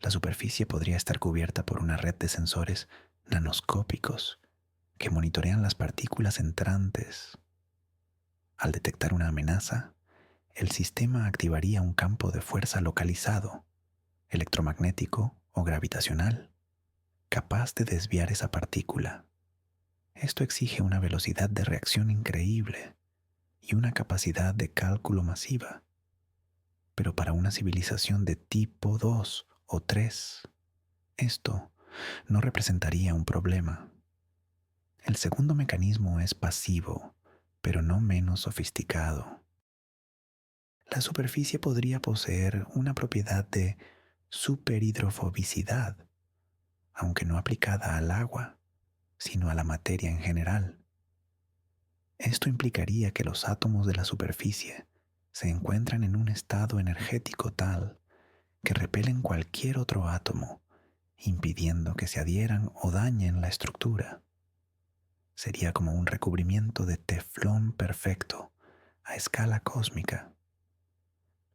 La superficie podría estar cubierta por una red de sensores nanoscópicos que monitorean las partículas entrantes. Al detectar una amenaza, el sistema activaría un campo de fuerza localizado, electromagnético o gravitacional, capaz de desviar esa partícula. Esto exige una velocidad de reacción increíble y una capacidad de cálculo masiva. Pero para una civilización de tipo 2 o 3, esto no representaría un problema. El segundo mecanismo es pasivo, pero no menos sofisticado. La superficie podría poseer una propiedad de superhidrofobicidad, aunque no aplicada al agua, sino a la materia en general. Esto implicaría que los átomos de la superficie se encuentran en un estado energético tal que repelen cualquier otro átomo, impidiendo que se adhieran o dañen la estructura. Sería como un recubrimiento de teflón perfecto a escala cósmica.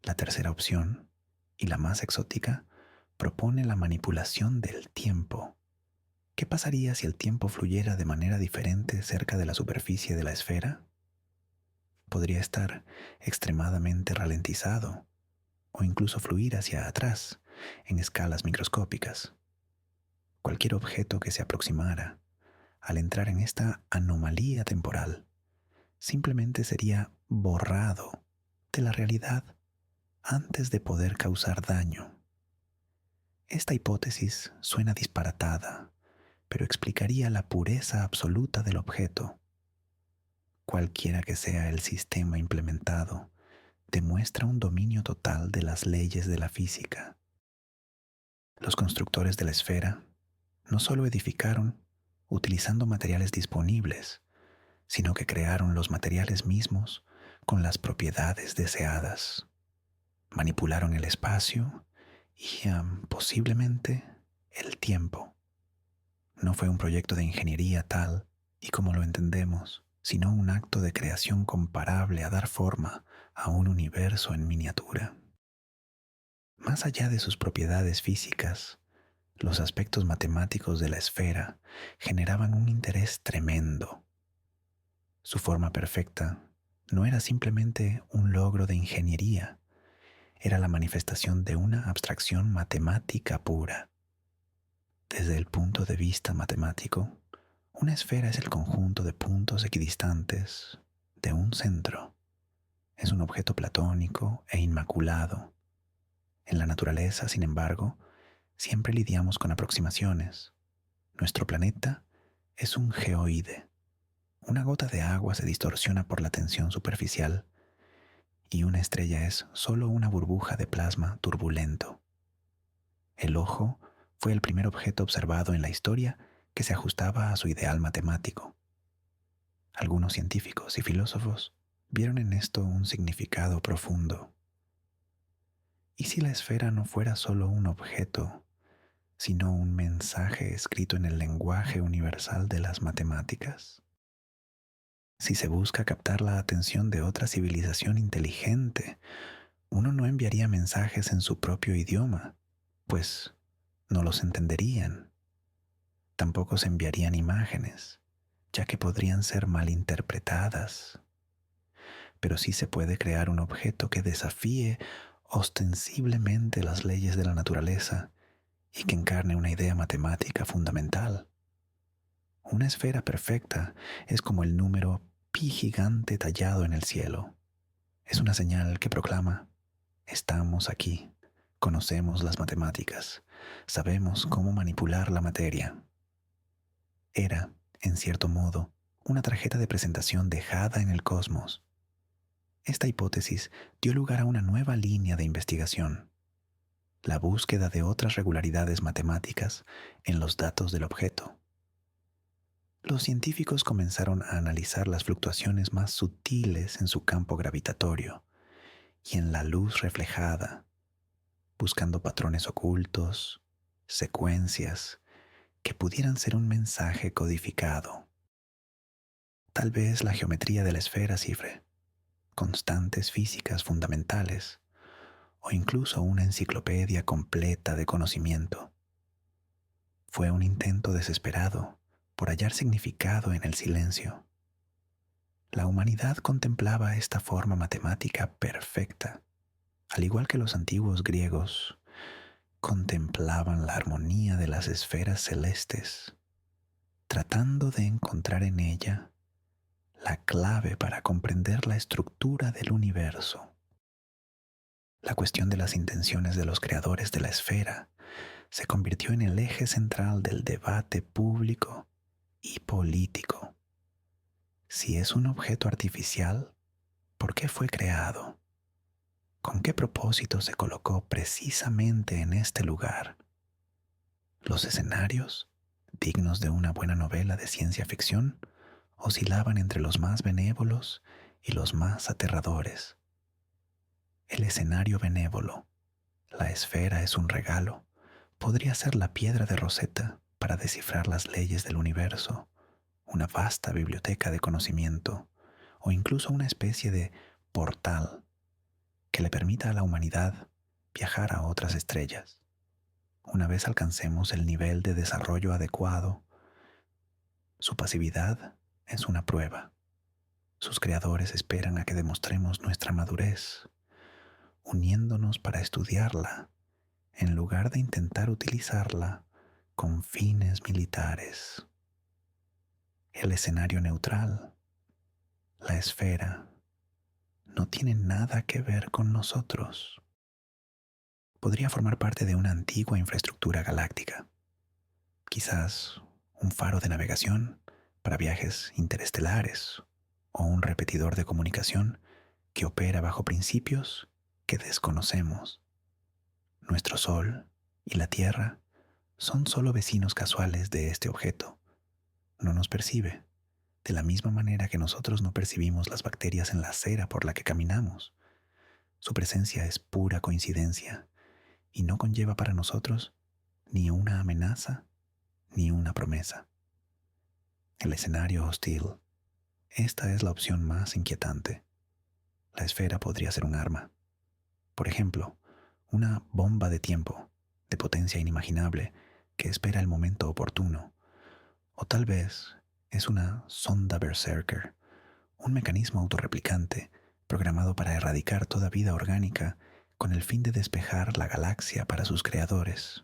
La tercera opción, y la más exótica, propone la manipulación del tiempo. ¿Qué pasaría si el tiempo fluyera de manera diferente cerca de la superficie de la esfera? Podría estar extremadamente ralentizado o incluso fluir hacia atrás en escalas microscópicas. Cualquier objeto que se aproximara al entrar en esta anomalía temporal simplemente sería borrado de la realidad antes de poder causar daño. Esta hipótesis suena disparatada, pero explicaría la pureza absoluta del objeto. Cualquiera que sea el sistema implementado, demuestra un dominio total de las leyes de la física. Los constructores de la esfera no solo edificaron utilizando materiales disponibles, sino que crearon los materiales mismos con las propiedades deseadas. Manipularon el espacio y posiblemente el tiempo. No fue un proyecto de ingeniería tal y como lo entendemos, sino un acto de creación comparable a dar forma a un universo en miniatura. Más allá de sus propiedades físicas, los aspectos matemáticos de la esfera generaban un interés tremendo. Su forma perfecta no era simplemente un logro de ingeniería, era la manifestación de una abstracción matemática pura. Desde el punto de vista matemático, una esfera es el conjunto de puntos equidistantes de un centro. Es un objeto platónico e inmaculado. En la naturaleza, sin embargo, siempre lidiamos con aproximaciones. Nuestro planeta es un geoide. Una gota de agua se distorsiona por la tensión superficial y una estrella es solo una burbuja de plasma turbulento. El ojo fue el primer objeto observado en la historia que se ajustaba a su ideal matemático. Algunos científicos y filósofos vieron en esto un significado profundo. ¿Y si la esfera no fuera solo un objeto, sino un mensaje escrito en el lenguaje universal de las matemáticas? Si se busca captar la atención de otra civilización inteligente, uno no enviaría mensajes en su propio idioma, pues no los entenderían. Tampoco se enviarían imágenes, ya que podrían ser malinterpretadas. Pero sí se puede crear un objeto que desafíe ostensiblemente las leyes de la naturaleza y que encarne una idea matemática fundamental. Una esfera perfecta es como el número pi gigante tallado en el cielo. Es una señal que proclama: estamos aquí, conocemos las matemáticas, sabemos cómo manipular la materia. Era, en cierto modo, una tarjeta de presentación dejada en el cosmos. Esta hipótesis dio lugar a una nueva línea de investigación: la búsqueda de otras regularidades matemáticas en los datos del objeto. Los científicos comenzaron a analizar las fluctuaciones más sutiles en su campo gravitatorio y en la luz reflejada, buscando patrones ocultos, secuencias que pudieran ser un mensaje codificado. Tal vez la geometría de la esfera cifre constantes físicas fundamentales o incluso una enciclopedia completa de conocimiento. Fue un intento desesperado por hallar significado en el silencio. La humanidad contemplaba esta forma matemática perfecta, al igual que los antiguos griegos contemplaban la armonía de las esferas celestes, tratando de encontrar en ella la clave para comprender la estructura del universo. La cuestión de las intenciones de los creadores de la esfera se convirtió en el eje central del debate público y político. Si es un objeto artificial, ¿por qué fue creado? ¿Con qué propósito se colocó precisamente en este lugar? Los escenarios, dignos de una buena novela de ciencia ficción, oscilaban entre los más benévolos y los más aterradores. El escenario benévolo, la esfera es un regalo, podría ser la piedra de Rosetta para descifrar las leyes del universo, una vasta biblioteca de conocimiento o incluso una especie de portal que le permita a la humanidad viajar a otras estrellas. Una vez alcancemos el nivel de desarrollo adecuado, su pasividad es una prueba. Sus creadores esperan a que demostremos nuestra madurez, uniéndonos para estudiarla, en lugar de intentar utilizarla con fines militares. El escenario neutral, la esfera, no tiene nada que ver con nosotros. Podría formar parte de una antigua infraestructura galáctica, quizás un faro de navegación para viajes interestelares o un repetidor de comunicación que opera bajo principios que desconocemos. Nuestro Sol y la Tierra son solo vecinos casuales de este objeto. No nos percibe, de la misma manera que nosotros no percibimos las bacterias en la acera por la que caminamos. Su presencia es pura coincidencia y no conlleva para nosotros ni una amenaza ni una promesa. El escenario hostil. Esta es la opción más inquietante. La esfera podría ser un arma. Por ejemplo, una bomba de tiempo, de potencia inimaginable, que espera el momento oportuno. O tal vez es una sonda berserker, un mecanismo autorreplicante programado para erradicar toda vida orgánica con el fin de despejar la galaxia para sus creadores.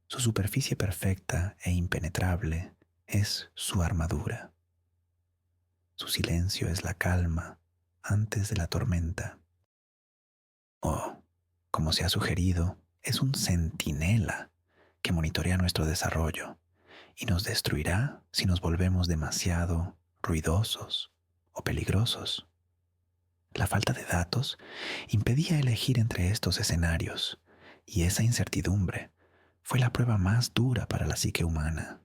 Su superficie perfecta e impenetrable es su armadura. Su silencio es la calma antes de la tormenta. O, como se ha sugerido, es un centinela que monitorea nuestro desarrollo y nos destruirá si nos volvemos demasiado ruidosos o peligrosos. La falta de datos impedía elegir entre estos escenarios, y esa incertidumbre fue la prueba más dura para la psique humana.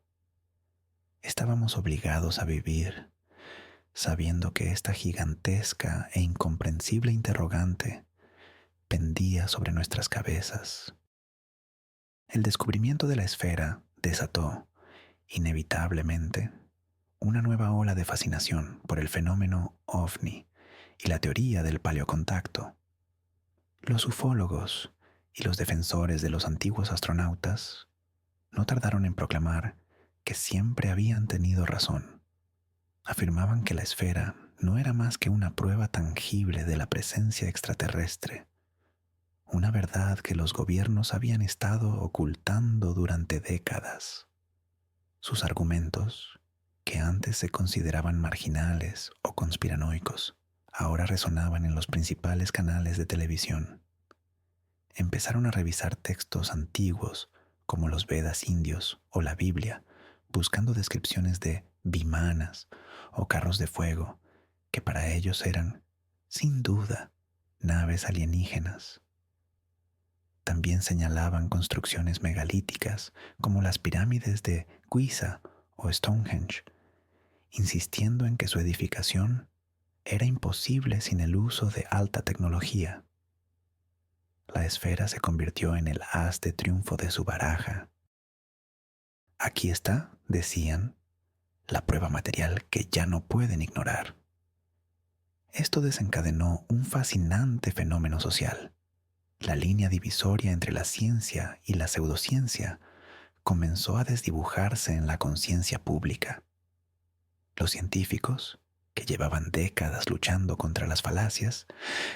Estábamos obligados a vivir, sabiendo que esta gigantesca e incomprensible interrogante pendía sobre nuestras cabezas. El descubrimiento de la esfera desató, inevitablemente, una nueva ola de fascinación por el fenómeno ovni y la teoría del paleocontacto. Los ufólogos y los defensores de los antiguos astronautas no tardaron en proclamar que siempre habían tenido razón. Afirmaban que la esfera no era más que una prueba tangible de la presencia extraterrestre, una verdad que los gobiernos habían estado ocultando durante décadas. Sus argumentos, que antes se consideraban marginales o conspiranoicos, ahora resonaban en los principales canales de televisión. Empezaron a revisar textos antiguos como los Vedas indios o la Biblia, buscando descripciones de vimanas o carros de fuego, que para ellos eran, sin duda, naves alienígenas. También señalaban construcciones megalíticas como las pirámides de Giza o Stonehenge, insistiendo en que su edificación era imposible sin el uso de alta tecnología. La esfera se convirtió en el as de triunfo de su baraja. Aquí está, decían, la prueba material que ya no pueden ignorar. Esto desencadenó un fascinante fenómeno social. La línea divisoria entre la ciencia y la pseudociencia comenzó a desdibujarse en la conciencia pública. Los científicos, que llevaban décadas luchando contra las falacias,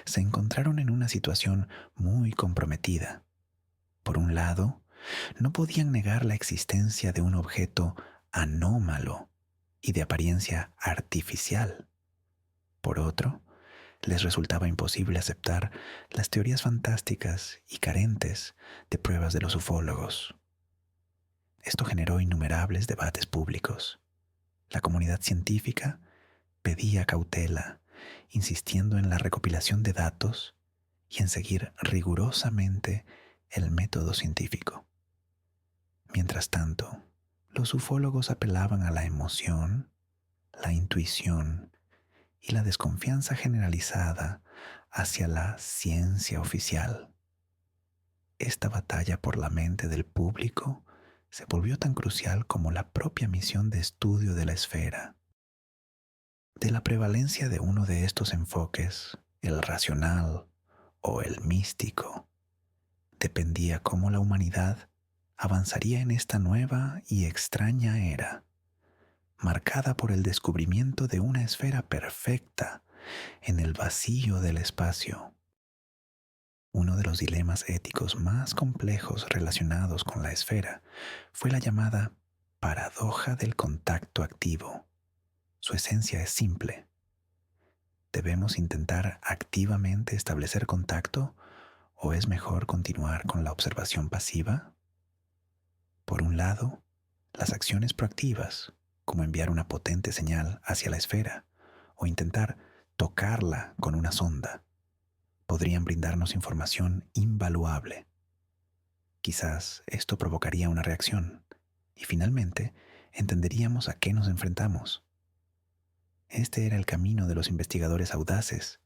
se encontraron en una situación muy comprometida. Por un lado, no podían negar la existencia de un objeto anómalo y de apariencia artificial. Por otro, les resultaba imposible aceptar las teorías fantásticas y carentes de pruebas de los ufólogos. Esto generó innumerables debates públicos. La comunidad científica pedía cautela, insistiendo en la recopilación de datos y en seguir rigurosamente el método científico. Mientras tanto, los ufólogos apelaban a la emoción, la intuición y la desconfianza generalizada hacia la ciencia oficial. Esta batalla por la mente del público se volvió tan crucial como la propia misión de estudio de la esfera. De la prevalencia de uno de estos enfoques, el racional o el místico, dependía cómo la humanidad avanzaría en esta nueva y extraña era, marcada por el descubrimiento de una esfera perfecta en el vacío del espacio. Uno de los dilemas éticos más complejos relacionados con la esfera fue la llamada paradoja del contacto activo. Su esencia es simple. ¿Debemos intentar activamente establecer contacto o es mejor continuar con la observación pasiva? Por un lado, las acciones proactivas, como enviar una potente señal hacia la esfera o intentar tocarla con una sonda, podrían brindarnos información invaluable. Quizás esto provocaría una reacción y finalmente entenderíamos a qué nos enfrentamos. Este era el camino de los investigadores audaces,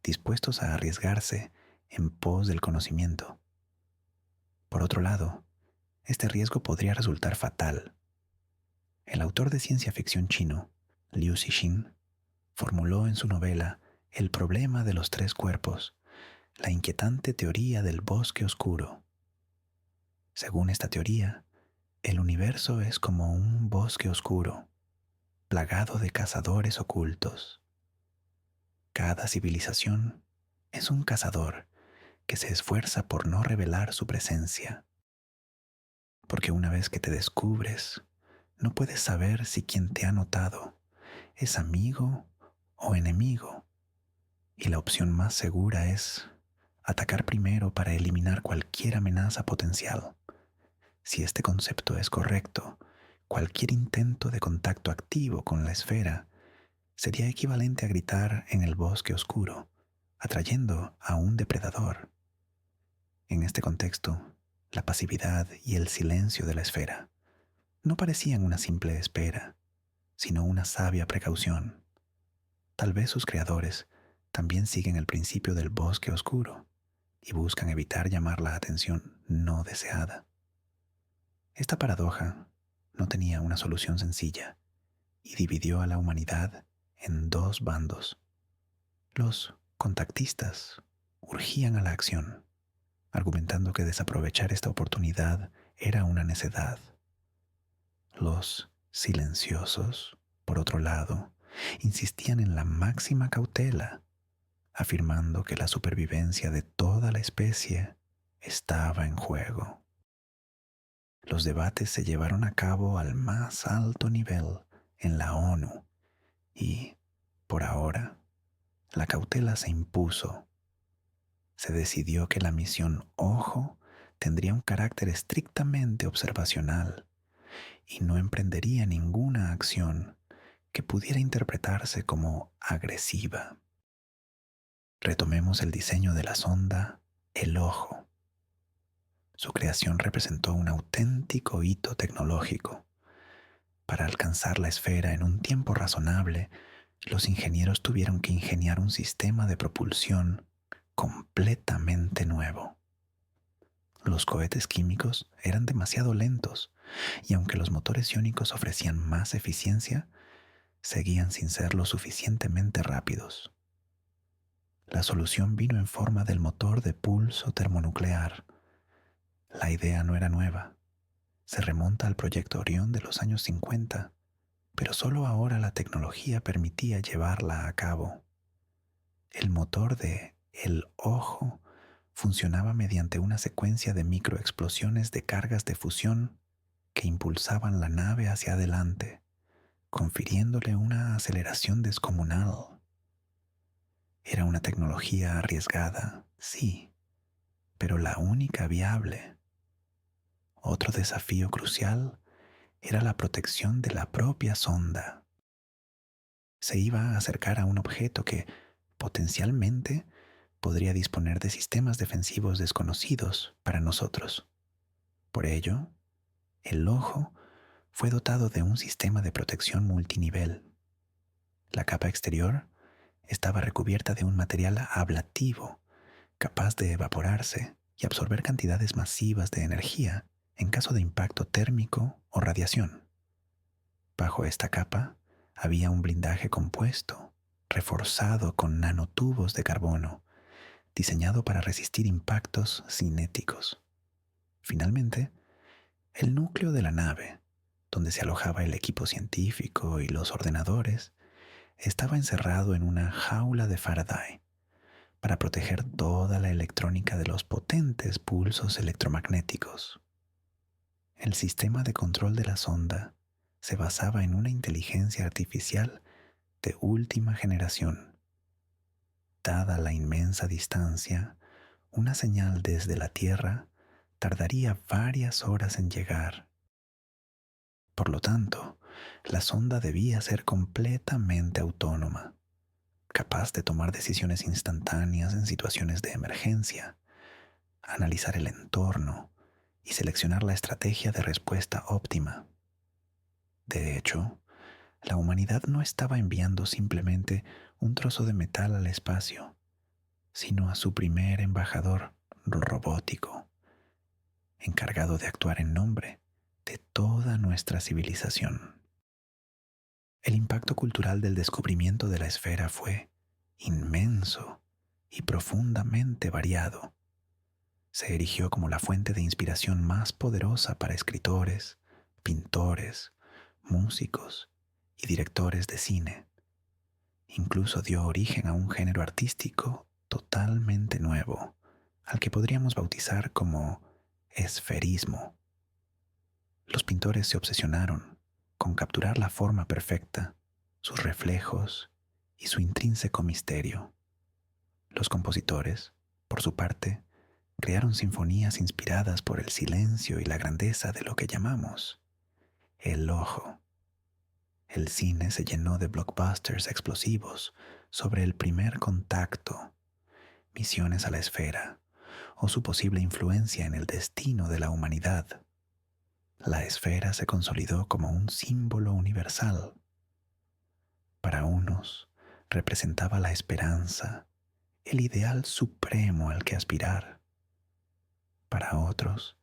dispuestos a arriesgarse en pos del conocimiento. Por otro lado, este riesgo podría resultar fatal. El autor de ciencia ficción chino, Liu Cixin, formuló en su novela El problema de los tres cuerpos, la inquietante teoría del bosque oscuro. Según esta teoría, el universo es como un bosque oscuro, plagado de cazadores ocultos. Cada civilización es un cazador que se esfuerza por no revelar su presencia. Porque una vez que te descubres, no puedes saber si quien te ha notado es amigo o enemigo. Y la opción más segura es atacar primero para eliminar cualquier amenaza potencial. Si este concepto es correcto, cualquier intento de contacto activo con la esfera sería equivalente a gritar en el bosque oscuro, atrayendo a un depredador. En este contexto, la pasividad y el silencio de la esfera no parecían una simple espera, sino una sabia precaución. Tal vez sus creadores también siguen el principio del bosque oscuro y buscan evitar llamar la atención no deseada. Esta paradoja no tenía una solución sencilla y dividió a la humanidad en dos bandos. Los contactistas urgían a la acción, argumentando que desaprovechar esta oportunidad era una necedad. Los silenciosos, por otro lado, insistían en la máxima cautela, afirmando que la supervivencia de toda la especie estaba en juego. Los debates se llevaron a cabo al más alto nivel en la ONU y, por ahora, la cautela se impuso. Se decidió que la misión Ojo tendría un carácter estrictamente observacional y no emprendería ninguna acción que pudiera interpretarse como agresiva. Retomemos el diseño de la sonda El Ojo. Su creación representó un auténtico hito tecnológico. Para alcanzar la esfera en un tiempo razonable, los ingenieros tuvieron que ingeniar un sistema de propulsión completamente nuevo. Los cohetes químicos eran demasiado lentos y aunque los motores iónicos ofrecían más eficiencia, seguían sin ser lo suficientemente rápidos. La solución vino en forma del motor de pulso termonuclear. La idea no era nueva. Se remonta al proyecto Orión de los años 50, pero solo ahora la tecnología permitía llevarla a cabo. El motor de El Ojo funcionaba mediante una secuencia de microexplosiones de cargas de fusión que impulsaban la nave hacia adelante, confiriéndole una aceleración descomunal. Era una tecnología arriesgada, sí, pero la única viable. Otro desafío crucial era la protección de la propia sonda. Se iba a acercar a un objeto que, potencialmente, podría disponer de sistemas defensivos desconocidos para nosotros. Por ello, el ojo fue dotado de un sistema de protección multinivel. La capa exterior estaba recubierta de un material ablativo, capaz de evaporarse y absorber cantidades masivas de energía en caso de impacto térmico o radiación. Bajo esta capa había un blindaje compuesto, reforzado con nanotubos de carbono, diseñado para resistir impactos cinéticos. Finalmente, el núcleo de la nave, donde se alojaba el equipo científico y los ordenadores, estaba encerrado en una jaula de Faraday para proteger toda la electrónica de los potentes pulsos electromagnéticos. El sistema de control de la sonda se basaba en una inteligencia artificial de última generación. Dada la inmensa distancia, una señal desde la Tierra tardaría varias horas en llegar. Por lo tanto, la sonda debía ser completamente autónoma, capaz de tomar decisiones instantáneas en situaciones de emergencia, analizar el entorno y seleccionar la estrategia de respuesta óptima. De hecho, la humanidad no estaba enviando simplemente un trozo de metal al espacio, sino a su primer embajador robótico, encargado de actuar en nombre de toda nuestra civilización. El impacto cultural del descubrimiento de la esfera fue inmenso y profundamente variado. Se erigió como la fuente de inspiración más poderosa para escritores, pintores, músicos y directores de cine. Incluso dio origen a un género artístico totalmente nuevo, al que podríamos bautizar como esferismo. Los pintores se obsesionaron con capturar la forma perfecta, sus reflejos y su intrínseco misterio. Los compositores, por su parte, crearon sinfonías inspiradas por el silencio y la grandeza de lo que llamamos el ojo. El cine se llenó de blockbusters explosivos sobre el primer contacto, misiones a la esfera o su posible influencia en el destino de la humanidad. La esfera se consolidó como un símbolo universal. Para unos, representaba la esperanza, el ideal supremo al que aspirar. Para otros,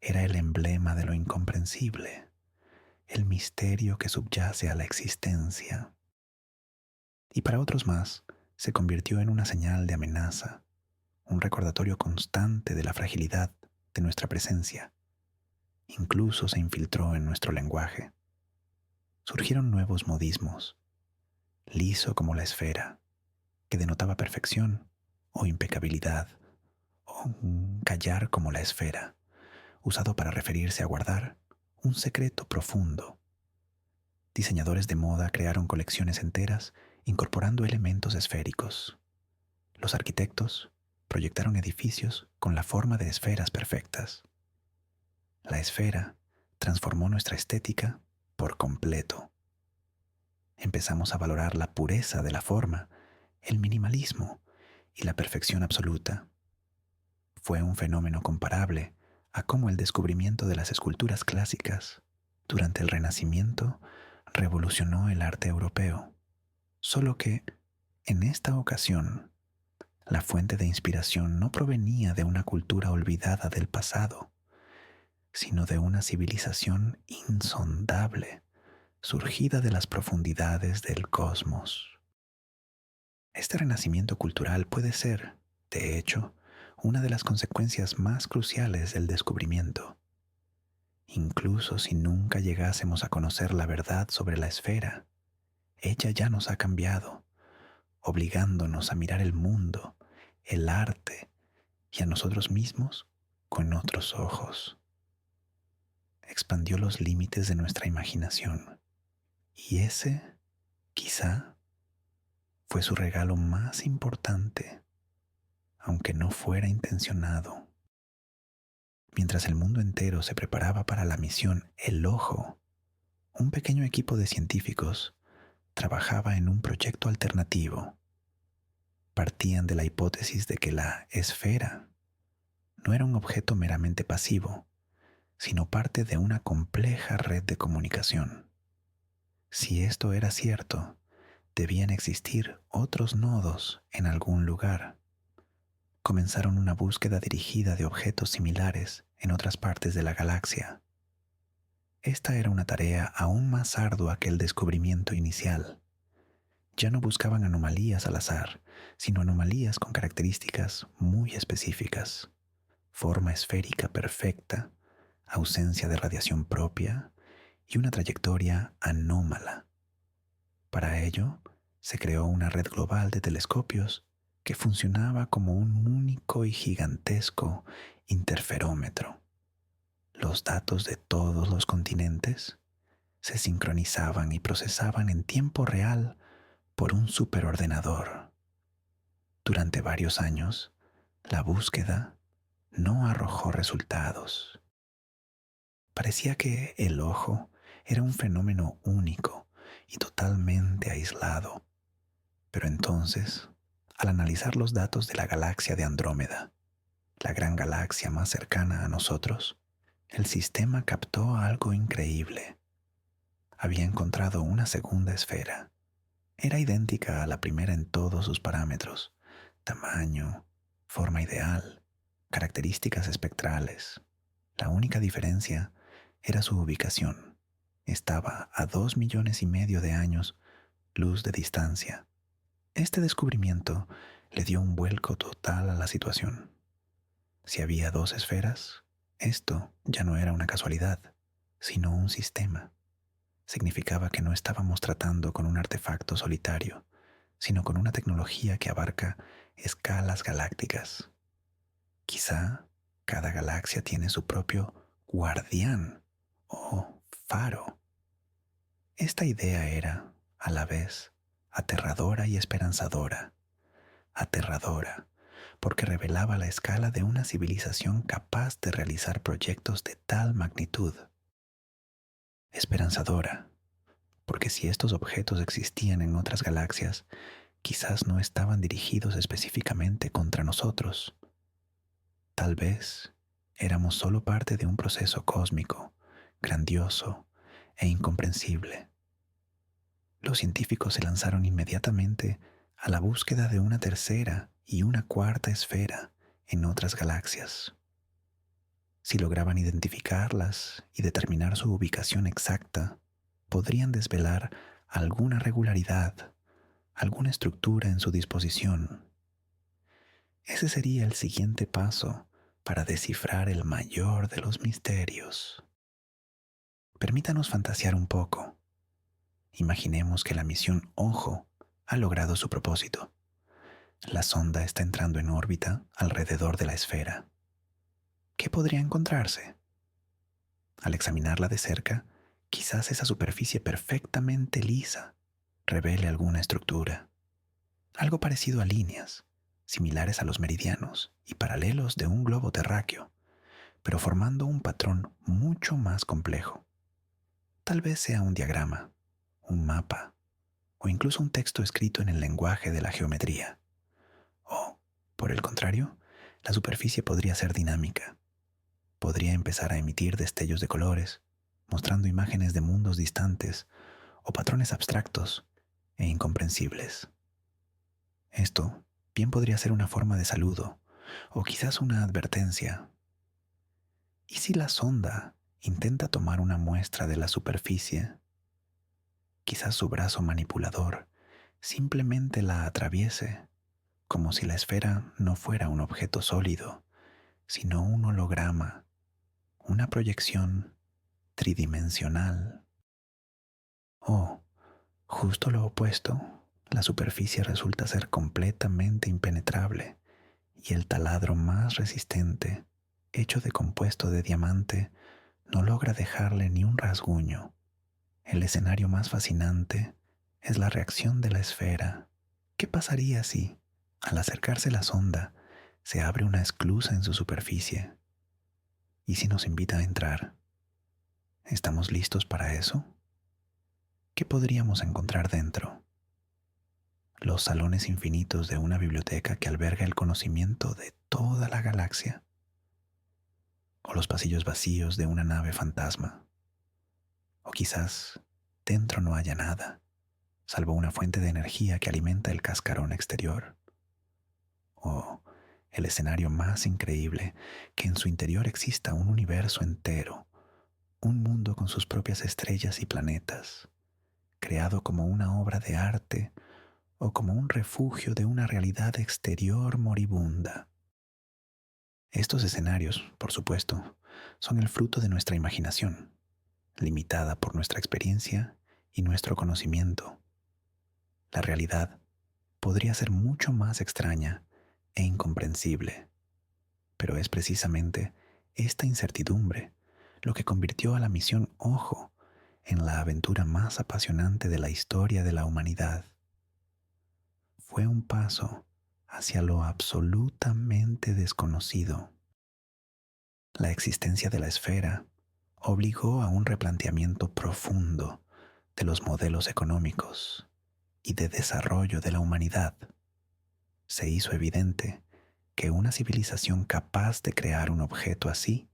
era el emblema de lo incomprensible, el misterio que subyace a la existencia. Y para otros más, se convirtió en una señal de amenaza, un recordatorio constante de la fragilidad de nuestra presencia. Incluso se infiltró en nuestro lenguaje. Surgieron nuevos modismos, liso como la esfera, que denotaba perfección o impecabilidad, o un callar como la esfera, usado para referirse a guardar un secreto profundo. Diseñadores de moda crearon colecciones enteras incorporando elementos esféricos. Los arquitectos proyectaron edificios con la forma de esferas perfectas. La esfera transformó nuestra estética por completo. Empezamos a valorar la pureza de la forma, el minimalismo y la perfección absoluta. Fue un fenómeno comparable a cómo el descubrimiento de las esculturas clásicas durante el Renacimiento revolucionó el arte europeo. Solo que, en esta ocasión, la fuente de inspiración no provenía de una cultura olvidada del pasado, sino de una civilización insondable, surgida de las profundidades del cosmos. Este renacimiento cultural puede ser, de hecho, una de las consecuencias más cruciales del descubrimiento. Incluso si nunca llegásemos a conocer la verdad sobre la esfera, ella ya nos ha cambiado, obligándonos a mirar el mundo, el arte y a nosotros mismos con otros ojos. Expandió los límites de nuestra imaginación y ese, quizá, fue su regalo más importante, aunque no fuera intencionado. Mientras el mundo entero se preparaba para la misión El Ojo, un pequeño equipo de científicos trabajaba en un proyecto alternativo. partían de la hipótesis de que la esfera no era un objeto meramente pasivo, sino parte de una compleja red de comunicación. Si esto era cierto, debían existir otros nodos en algún lugar. Comenzaron una búsqueda dirigida de objetos similares en otras partes de la galaxia. Esta era una tarea aún más ardua que el descubrimiento inicial. Ya no buscaban anomalías al azar, sino anomalías con características muy específicas: forma esférica perfecta, ausencia de radiación propia y una trayectoria anómala. Para ello, se creó una red global de telescopios que funcionaba como un único y gigantesco interferómetro. Los datos de todos los continentes se sincronizaban y procesaban en tiempo real por un superordenador. Durante varios años, la búsqueda no arrojó resultados. Parecía que el ojo era un fenómeno único y totalmente aislado. Pero entonces, al analizar los datos de la galaxia de Andrómeda, la gran galaxia más cercana a nosotros, el sistema captó algo increíble. Había encontrado una segunda esfera. Era idéntica a la primera en todos sus parámetros: tamaño, forma ideal, características espectrales. La única diferencia era su ubicación. Estaba a 2,5 millones de años luz de distancia. Este descubrimiento le dio un vuelco total a la situación. Si había dos esferas, esto ya no era una casualidad, sino un sistema. Significaba que no estábamos tratando con un artefacto solitario, sino con una tecnología que abarca escalas galácticas. Quizá cada galaxia tiene su propio guardián o faro. Esta idea era, a la vez, aterradora y esperanzadora. Aterradora, porque revelaba la escala de una civilización capaz de realizar proyectos de tal magnitud. Esperanzadora, porque si estos objetos existían en otras galaxias, quizás no estaban dirigidos específicamente contra nosotros. Tal vez éramos solo parte de un proceso cósmico, grandioso e incomprensible. Los científicos se lanzaron inmediatamente a la búsqueda de una tercera y una cuarta esfera en otras galaxias. Si lograban identificarlas y determinar su ubicación exacta, podrían desvelar alguna regularidad, alguna estructura en su disposición. Ese sería el siguiente paso para descifrar el mayor de los misterios. Permítanos fantasear un poco. Imaginemos que la misión Ojo ha logrado su propósito. La sonda está entrando en órbita alrededor de la esfera. ¿Qué podría encontrarse? Al examinarla de cerca, quizás esa superficie perfectamente lisa revele alguna estructura. Algo parecido a líneas, similares a los meridianos y paralelos de un globo terráqueo, pero formando un patrón mucho más complejo. Tal vez sea un diagrama, un mapa, o incluso un texto escrito en el lenguaje de la geometría. O, por el contrario, la superficie podría ser dinámica. Podría empezar a emitir destellos de colores, mostrando imágenes de mundos distantes o patrones abstractos e incomprensibles. Esto bien podría ser una forma de saludo o quizás una advertencia. ¿Y si la sonda intenta tomar una muestra de la superficie? Quizás su brazo manipulador simplemente la atraviese, como si la esfera no fuera un objeto sólido, sino un holograma, una proyección tridimensional. O, justo lo opuesto, la superficie resulta ser completamente impenetrable y el taladro más resistente, hecho de compuesto de diamante, no logra dejarle ni un rasguño. El escenario más fascinante es la reacción de la esfera. ¿Qué pasaría si, al acercarse la sonda, se abre una esclusa en su superficie? ¿Y si nos invita a entrar? ¿Estamos listos para eso? ¿Qué podríamos encontrar dentro? los salones infinitos de una biblioteca que alberga el conocimiento de toda la galaxia, o los pasillos vacíos de una nave fantasma, o quizás dentro no haya nada, salvo una fuente de energía que alimenta el cascarón exterior, o el escenario más increíble, que en su interior exista un universo entero, un mundo con sus propias estrellas y planetas, creado como una obra de arte o como un refugio de una realidad exterior moribunda. Estos escenarios, por supuesto, son el fruto de nuestra imaginación, limitada por nuestra experiencia y nuestro conocimiento. La realidad podría ser mucho más extraña e incomprensible, pero es precisamente esta incertidumbre lo que convirtió a la misión Ojo en la aventura más apasionante de la historia de la humanidad. Fue un paso hacia lo absolutamente desconocido. La existencia de la esfera obligó a un replanteamiento profundo de los modelos económicos y de desarrollo de la humanidad. Se hizo evidente que una civilización capaz de crear un objeto así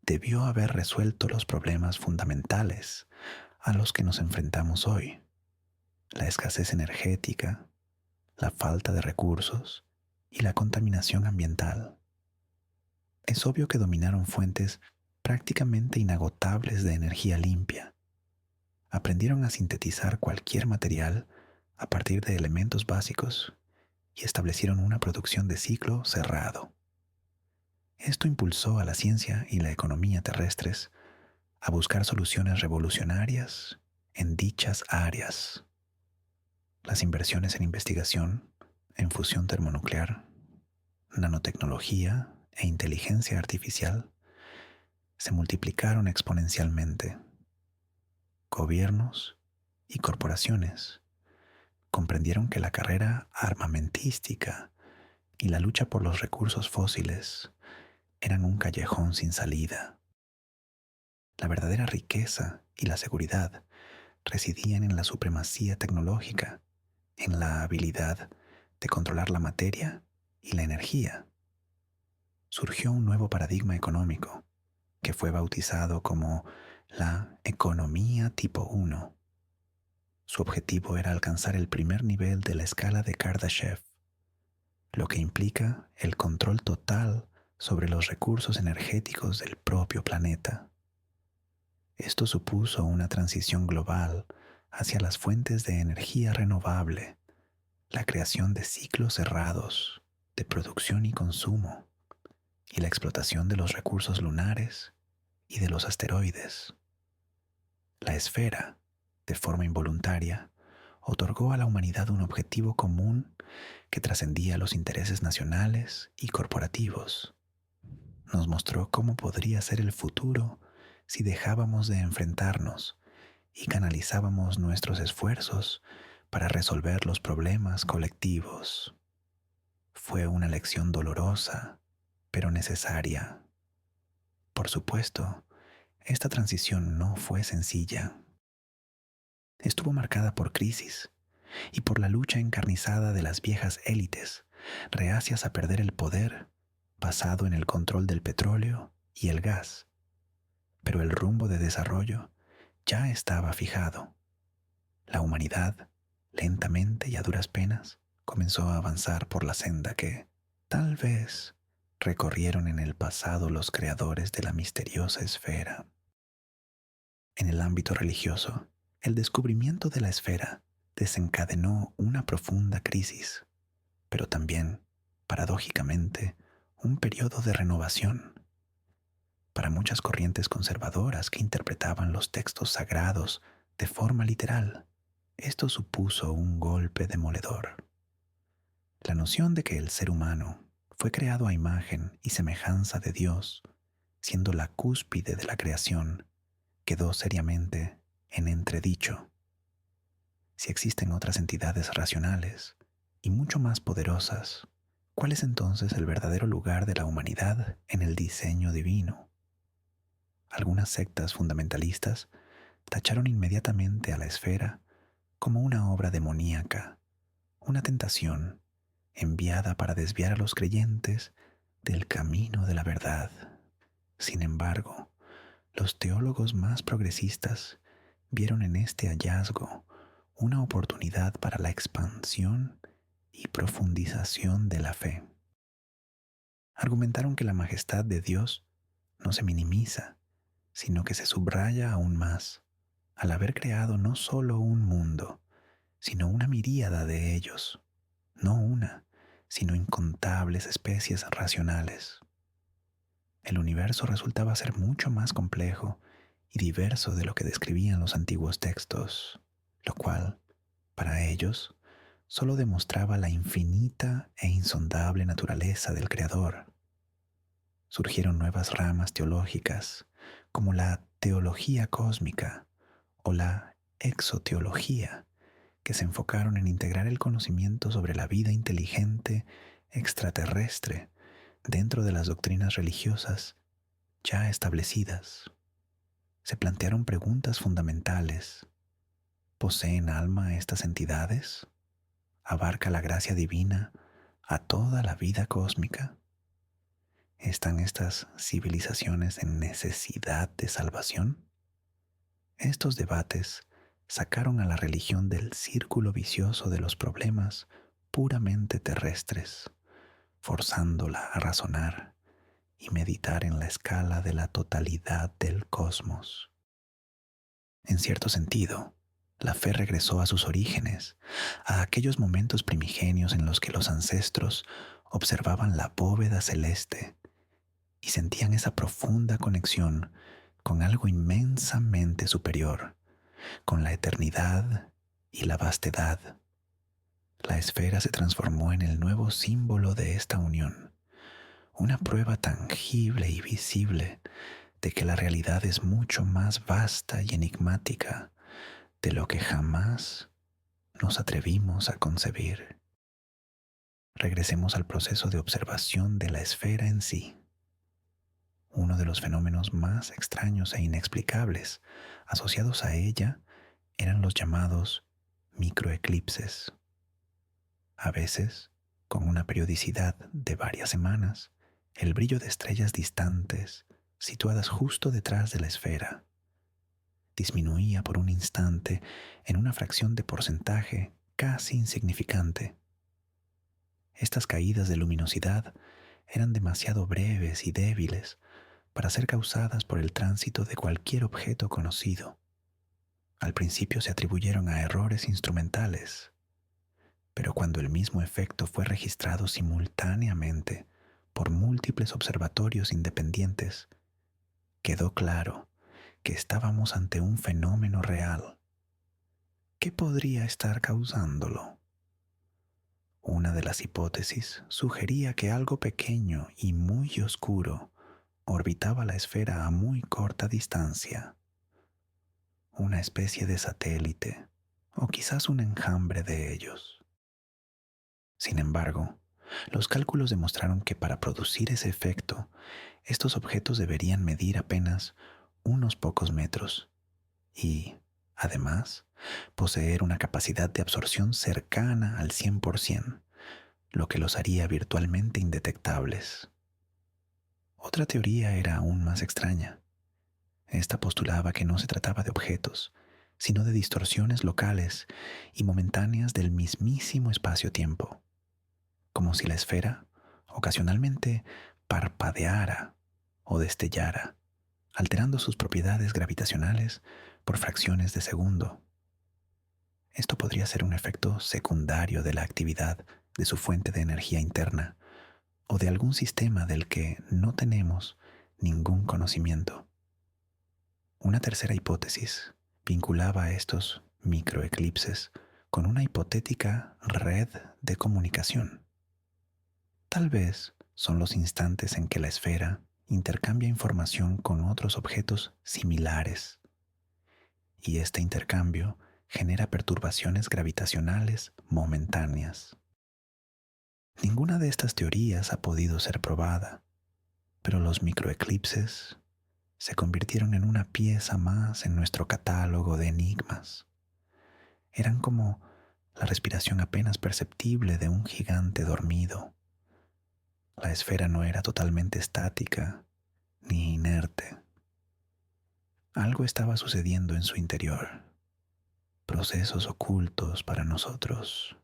debió haber resuelto los problemas fundamentales a los que nos enfrentamos hoy: la escasez energética, la falta de recursos y la contaminación ambiental. Es obvio que dominaron fuentes prácticamente inagotables de energía limpia. Aprendieron a sintetizar cualquier material a partir de elementos básicos y establecieron una producción de ciclo cerrado. Esto impulsó a la ciencia y la economía terrestres a buscar soluciones revolucionarias en dichas áreas. Las inversiones en investigación, en fusión termonuclear, nanotecnología e inteligencia artificial se multiplicaron exponencialmente. Gobiernos y corporaciones comprendieron que la carrera armamentística y la lucha por los recursos fósiles eran un callejón sin salida. La verdadera riqueza y la seguridad residían en la supremacía tecnológica, en la habilidad de controlar la materia y la energía. Surgió un nuevo paradigma económico que fue bautizado como la economía tipo 1. Su objetivo era alcanzar el primer nivel de la escala de Kardashev, lo que implica el control total sobre los recursos energéticos del propio planeta. Esto supuso una transición global hacia las fuentes de energía renovable, la creación de ciclos cerrados de producción y consumo, y la explotación de los recursos lunares y de los asteroides. La esfera, de forma involuntaria, otorgó a la humanidad un objetivo común que trascendía los intereses nacionales y corporativos. Nos mostró cómo podría ser el futuro si dejábamos de enfrentarnos y canalizábamos nuestros esfuerzos para resolver los problemas colectivos. Fue una lección dolorosa, pero necesaria. Por supuesto, esta transición no fue sencilla. Estuvo marcada por crisis y por la lucha encarnizada de las viejas élites, reacias a perder el poder basado en el control del petróleo y el gas. Pero el rumbo de desarrollo ya estaba fijado. La humanidad, lentamente y a duras penas, comenzó a avanzar por la senda que, tal vez, recorrieron en el pasado los creadores de la misteriosa esfera. En el ámbito religioso, el descubrimiento de la esfera desencadenó una profunda crisis, pero también, paradójicamente, un periodo de renovación. Para muchas corrientes conservadoras que interpretaban los textos sagrados de forma literal, esto supuso un golpe demoledor. La noción de que el ser humano fue creado a imagen y semejanza de Dios, siendo la cúspide de la creación, quedó seriamente en entredicho. Si existen otras entidades racionales y mucho más poderosas, ¿cuál es entonces el verdadero lugar de la humanidad en el diseño divino? Algunas sectas fundamentalistas tacharon inmediatamente a la esfera como una obra demoníaca una tentación enviada para desviar a los creyentes del camino de la verdad. Sin embargo, los teólogos más progresistas vieron en este hallazgo una oportunidad para la expansión y profundización de la fe. Argumentaron que la majestad de Dios no se minimiza, sino que se subraya aún más, al haber creado no solo un mundo, sino una miríada de ellos, no una, sino incontables especies racionales. El universo resultaba ser mucho más complejo y diverso de lo que describían los antiguos textos, lo cual, para ellos, solo demostraba la infinita e insondable naturaleza del Creador. Surgieron nuevas ramas teológicas, como la teología cósmica o la exoteología, que se enfocaron en integrar el conocimiento sobre la vida inteligente extraterrestre dentro de las doctrinas religiosas ya establecidas. Se plantearon preguntas fundamentales. ¿Poseen alma estas entidades? ¿Abarca la gracia divina a toda la vida cósmica? ¿Están estas civilizaciones en necesidad de salvación? Estos debates sacaron a la religión del círculo vicioso de los problemas puramente terrestres, forzándola a razonar y meditar en la escala de la totalidad del cosmos. En cierto sentido, la fe regresó a sus orígenes, a aquellos momentos primigenios en los que los ancestros observaban la bóveda celeste y sentían esa profunda conexión con algo inmensamente superior, con la eternidad y la vastedad. La esfera se transformó en el nuevo símbolo de esta unión, una prueba tangible y visible de que la realidad es mucho más vasta y enigmática de lo que jamás nos atrevimos a concebir. Regresemos al proceso de observación de la esfera en sí. Uno de los fenómenos más extraños e inexplicables asociados a ella eran los llamados microeclipses. A veces, con una periodicidad de varias semanas, el brillo de estrellas distantes, situadas justo detrás de la esfera, disminuía por un instante en una fracción de porcentaje casi insignificante. Estas caídas de luminosidad eran demasiado breves y débiles para ser causadas por el tránsito de cualquier objeto conocido. Al principio se atribuyeron a errores instrumentales, pero cuando el mismo efecto fue registrado simultáneamente por múltiples observatorios independientes, quedó claro que estábamos ante un fenómeno real. ¿Qué podría estar causándolo? Una de las hipótesis sugería que algo pequeño y muy oscuro orbitaba la esfera a muy corta distancia, una especie de satélite o quizás un enjambre de ellos. Sin embargo, los cálculos demostraron que para producir ese efecto, estos objetos deberían medir apenas unos pocos metros y, además, poseer una capacidad de absorción cercana al 100%, lo que los haría virtualmente indetectables. Otra teoría era aún más extraña. Esta postulaba que no se trataba de objetos, sino de distorsiones locales y momentáneas del mismísimo espacio-tiempo, como si la esfera ocasionalmente parpadeara o destellara, alterando sus propiedades gravitacionales por fracciones de segundo. Esto podría ser un efecto secundario de la actividad de su fuente de energía interna o de algún sistema del que no tenemos ningún conocimiento. Una tercera hipótesis vinculaba a estos microeclipses con una hipotética red de comunicación. Tal vez son los instantes en que la esfera intercambia información con otros objetos similares, y este intercambio genera perturbaciones gravitacionales momentáneas. Ninguna de estas teorías ha podido ser probada, pero los microeclipses se convirtieron en una pieza más en nuestro catálogo de enigmas. Eran como la respiración apenas perceptible de un gigante dormido. La esfera no era totalmente estática ni inerte. Algo estaba sucediendo en su interior, procesos ocultos para nosotros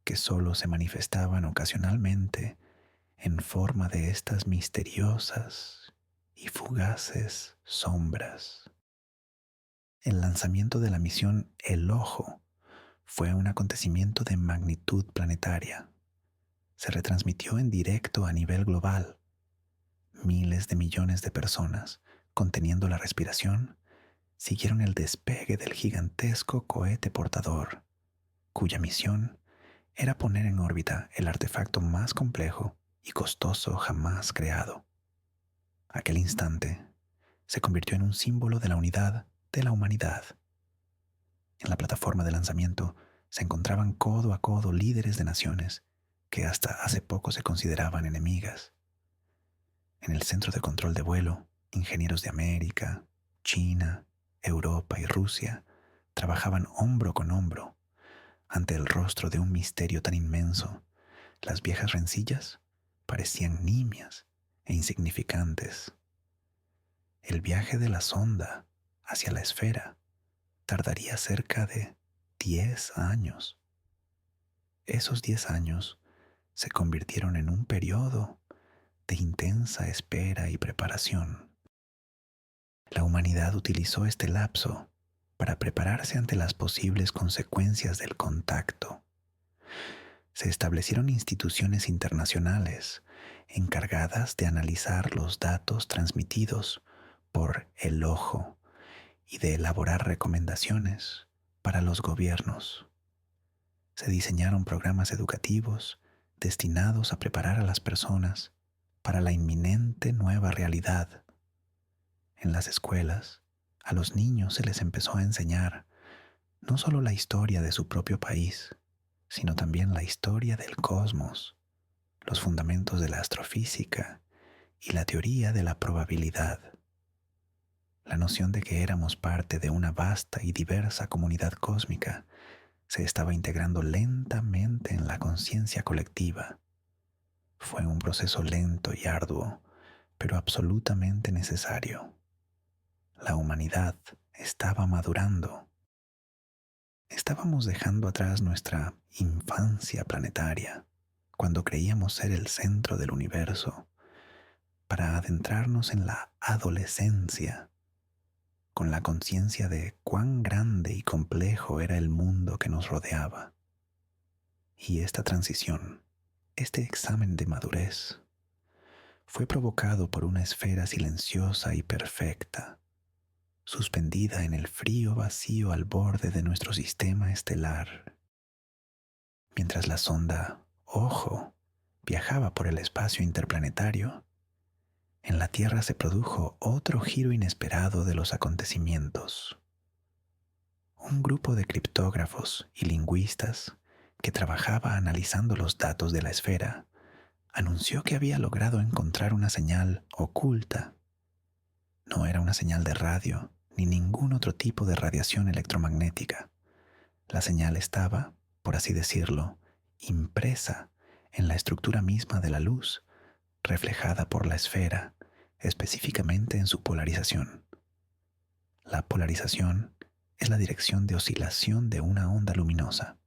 que solo se manifestaban ocasionalmente en forma de estas misteriosas y fugaces sombras. El lanzamiento de la misión El Ojo fue un acontecimiento de magnitud planetaria. Se retransmitió en directo a nivel global. Miles de millones de personas, conteniendo la respiración, siguieron el despegue del gigantesco cohete portador, cuya misión era poner en órbita el artefacto más complejo y costoso jamás creado. Aquel instante se convirtió en un símbolo de la unidad de la humanidad. En la plataforma de lanzamiento se encontraban codo a codo líderes de naciones que hasta hace poco se consideraban enemigas. En el centro de control de vuelo, ingenieros de América, China, Europa y Rusia trabajaban hombro con hombro. Ante el rostro de un misterio tan inmenso, las viejas rencillas parecían nimias e insignificantes. El viaje de la sonda hacia la esfera tardaría cerca de 10 años. Esos 10 años se convirtieron en un periodo de intensa espera y preparación. La humanidad utilizó este lapso para prepararse ante las posibles consecuencias del contacto. Se establecieron instituciones internacionales encargadas de analizar los datos transmitidos por el ojo y de elaborar recomendaciones para los gobiernos. Se diseñaron programas educativos destinados a preparar a las personas para la inminente nueva realidad. En las escuelas, a los niños se les empezó a enseñar no solo la historia de su propio país, sino también la historia del cosmos, los fundamentos de la astrofísica y la teoría de la probabilidad. La noción de que éramos parte de una vasta y diversa comunidad cósmica se estaba integrando lentamente en la conciencia colectiva. Fue un proceso lento y arduo, pero absolutamente necesario. La humanidad estaba madurando. Estábamos dejando atrás nuestra infancia planetaria, cuando creíamos ser el centro del universo, para adentrarnos en la adolescencia, con la conciencia de cuán grande y complejo era el mundo que nos rodeaba. Y esta transición, este examen de madurez, fue provocado por una esfera silenciosa y perfecta, suspendida en el frío vacío al borde de nuestro sistema estelar. Mientras la sonda Ojo viajaba por el espacio interplanetario, en la Tierra se produjo otro giro inesperado de los acontecimientos. Un grupo de criptógrafos y lingüistas que trabajaba analizando los datos de la esfera anunció que había logrado encontrar una señal oculta. No era una señal de radio ni ningún otro tipo de radiación electromagnética. La señal estaba, por así decirlo, impresa en la estructura misma de la luz, reflejada por la esfera, específicamente en su polarización. La polarización es la dirección de oscilación de una onda luminosa.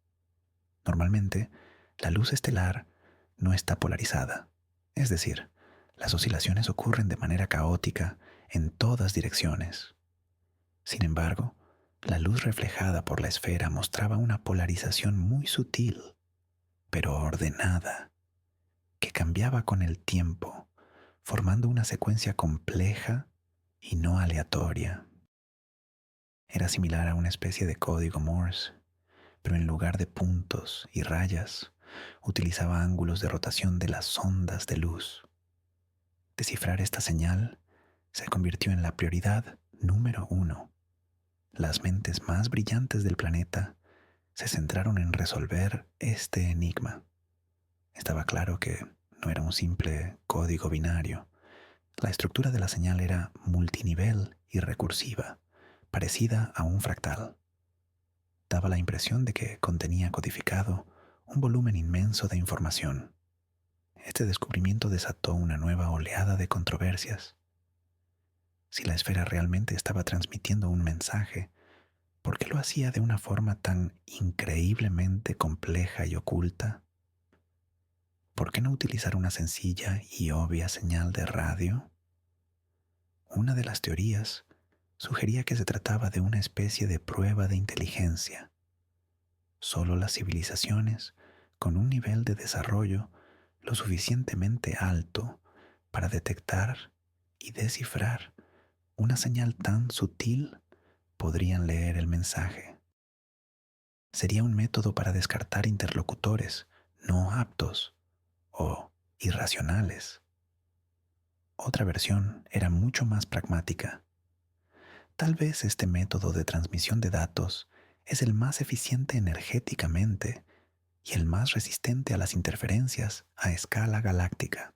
Normalmente, la luz estelar no está polarizada, es decir, las oscilaciones ocurren de manera caótica en todas direcciones. Sin embargo, la luz reflejada por la esfera mostraba una polarización muy sutil, pero ordenada, que cambiaba con el tiempo, formando una secuencia compleja y no aleatoria. Era similar a una especie de código Morse, pero en lugar de puntos y rayas, utilizaba ángulos de rotación de las ondas de luz. Descifrar esta señal se convirtió en la prioridad número 1. Las mentes más brillantes del planeta se centraron en resolver este enigma. Estaba claro que no era un simple código binario. La estructura de la señal era multinivel y recursiva, parecida a un fractal. daba la impresión de que contenía codificado un volumen inmenso de información. Este descubrimiento desató una nueva oleada de controversias. Si la esfera realmente estaba transmitiendo un mensaje, ¿por qué lo hacía de una forma tan increíblemente compleja y oculta? ¿Por qué no utilizar una sencilla y obvia señal de radio? Una de las teorías sugería que se trataba de una especie de prueba de inteligencia. Solo las civilizaciones con un nivel de desarrollo lo suficientemente alto para detectar y descifrar una señal tan sutil podrían leer el mensaje. Sería un método para descartar interlocutores no aptos o irracionales. Otra versión era mucho más pragmática. Tal vez este método de transmisión de datos es el más eficiente energéticamente y el más resistente a las interferencias a escala galáctica.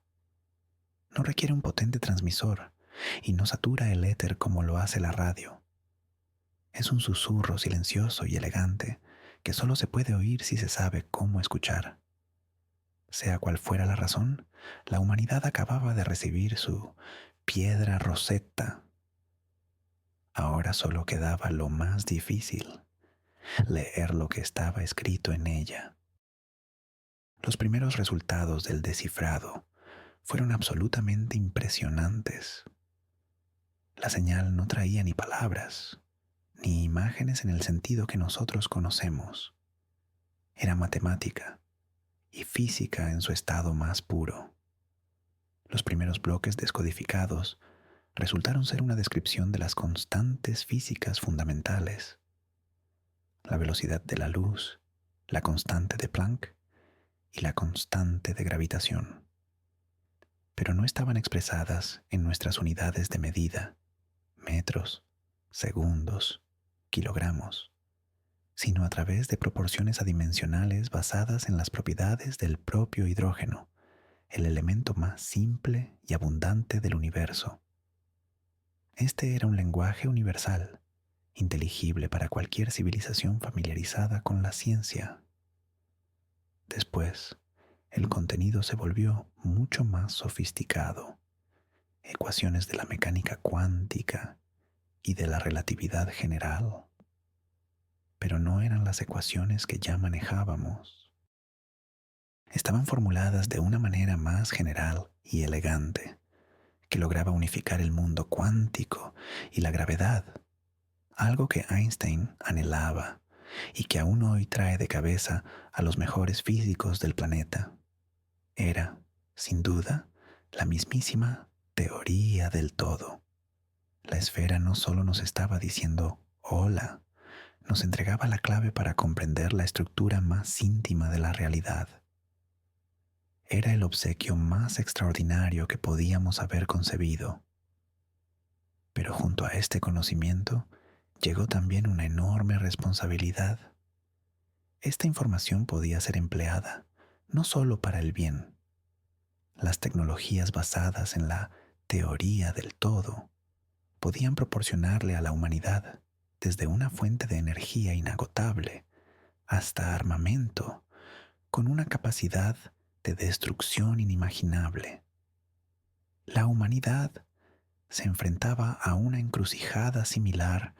No requiere un potente transmisor y no satura el éter como lo hace la radio. Es un susurro silencioso y elegante que solo se puede oír si se sabe cómo escuchar. Sea cual fuera la razón, la humanidad acababa de recibir su piedra Rosetta. Ahora solo quedaba lo más difícil, leer lo que estaba escrito en ella. Los primeros resultados del descifrado fueron absolutamente impresionantes. La señal no traía ni palabras, ni imágenes en el sentido que nosotros conocemos. Era matemática y física en su estado más puro. Los primeros bloques descodificados resultaron ser una descripción de las constantes físicas fundamentales: la velocidad de la luz, la constante de Planck y la constante de gravitación. Pero no estaban expresadas en nuestras unidades de medida, metros, segundos, kilogramos, sino a través de proporciones adimensionales basadas en las propiedades del propio hidrógeno, el elemento más simple y abundante del universo. Este era un lenguaje universal, inteligible para cualquier civilización familiarizada con la ciencia. Después, el contenido se volvió mucho más sofisticado. Ecuaciones de la mecánica cuántica y de la relatividad general. Pero no eran las ecuaciones que ya manejábamos. Estaban formuladas de una manera más general y elegante, que lograba unificar el mundo cuántico y la gravedad, algo que Einstein anhelaba y que aún hoy trae de cabeza a los mejores físicos del planeta. Era, sin duda, la mismísima teoría del todo. La esfera no solo nos estaba diciendo hola, nos entregaba la clave para comprender la estructura más íntima de la realidad. Era el obsequio más extraordinario que podíamos haber concebido. Pero junto a este conocimiento llegó también una enorme responsabilidad. Esta información podía ser empleada no solo para el bien. Las tecnologías basadas en la teoría del todo podían proporcionarle a la humanidad, desde una fuente de energía inagotable hasta armamento, con una capacidad de destrucción inimaginable. La humanidad se enfrentaba a una encrucijada similar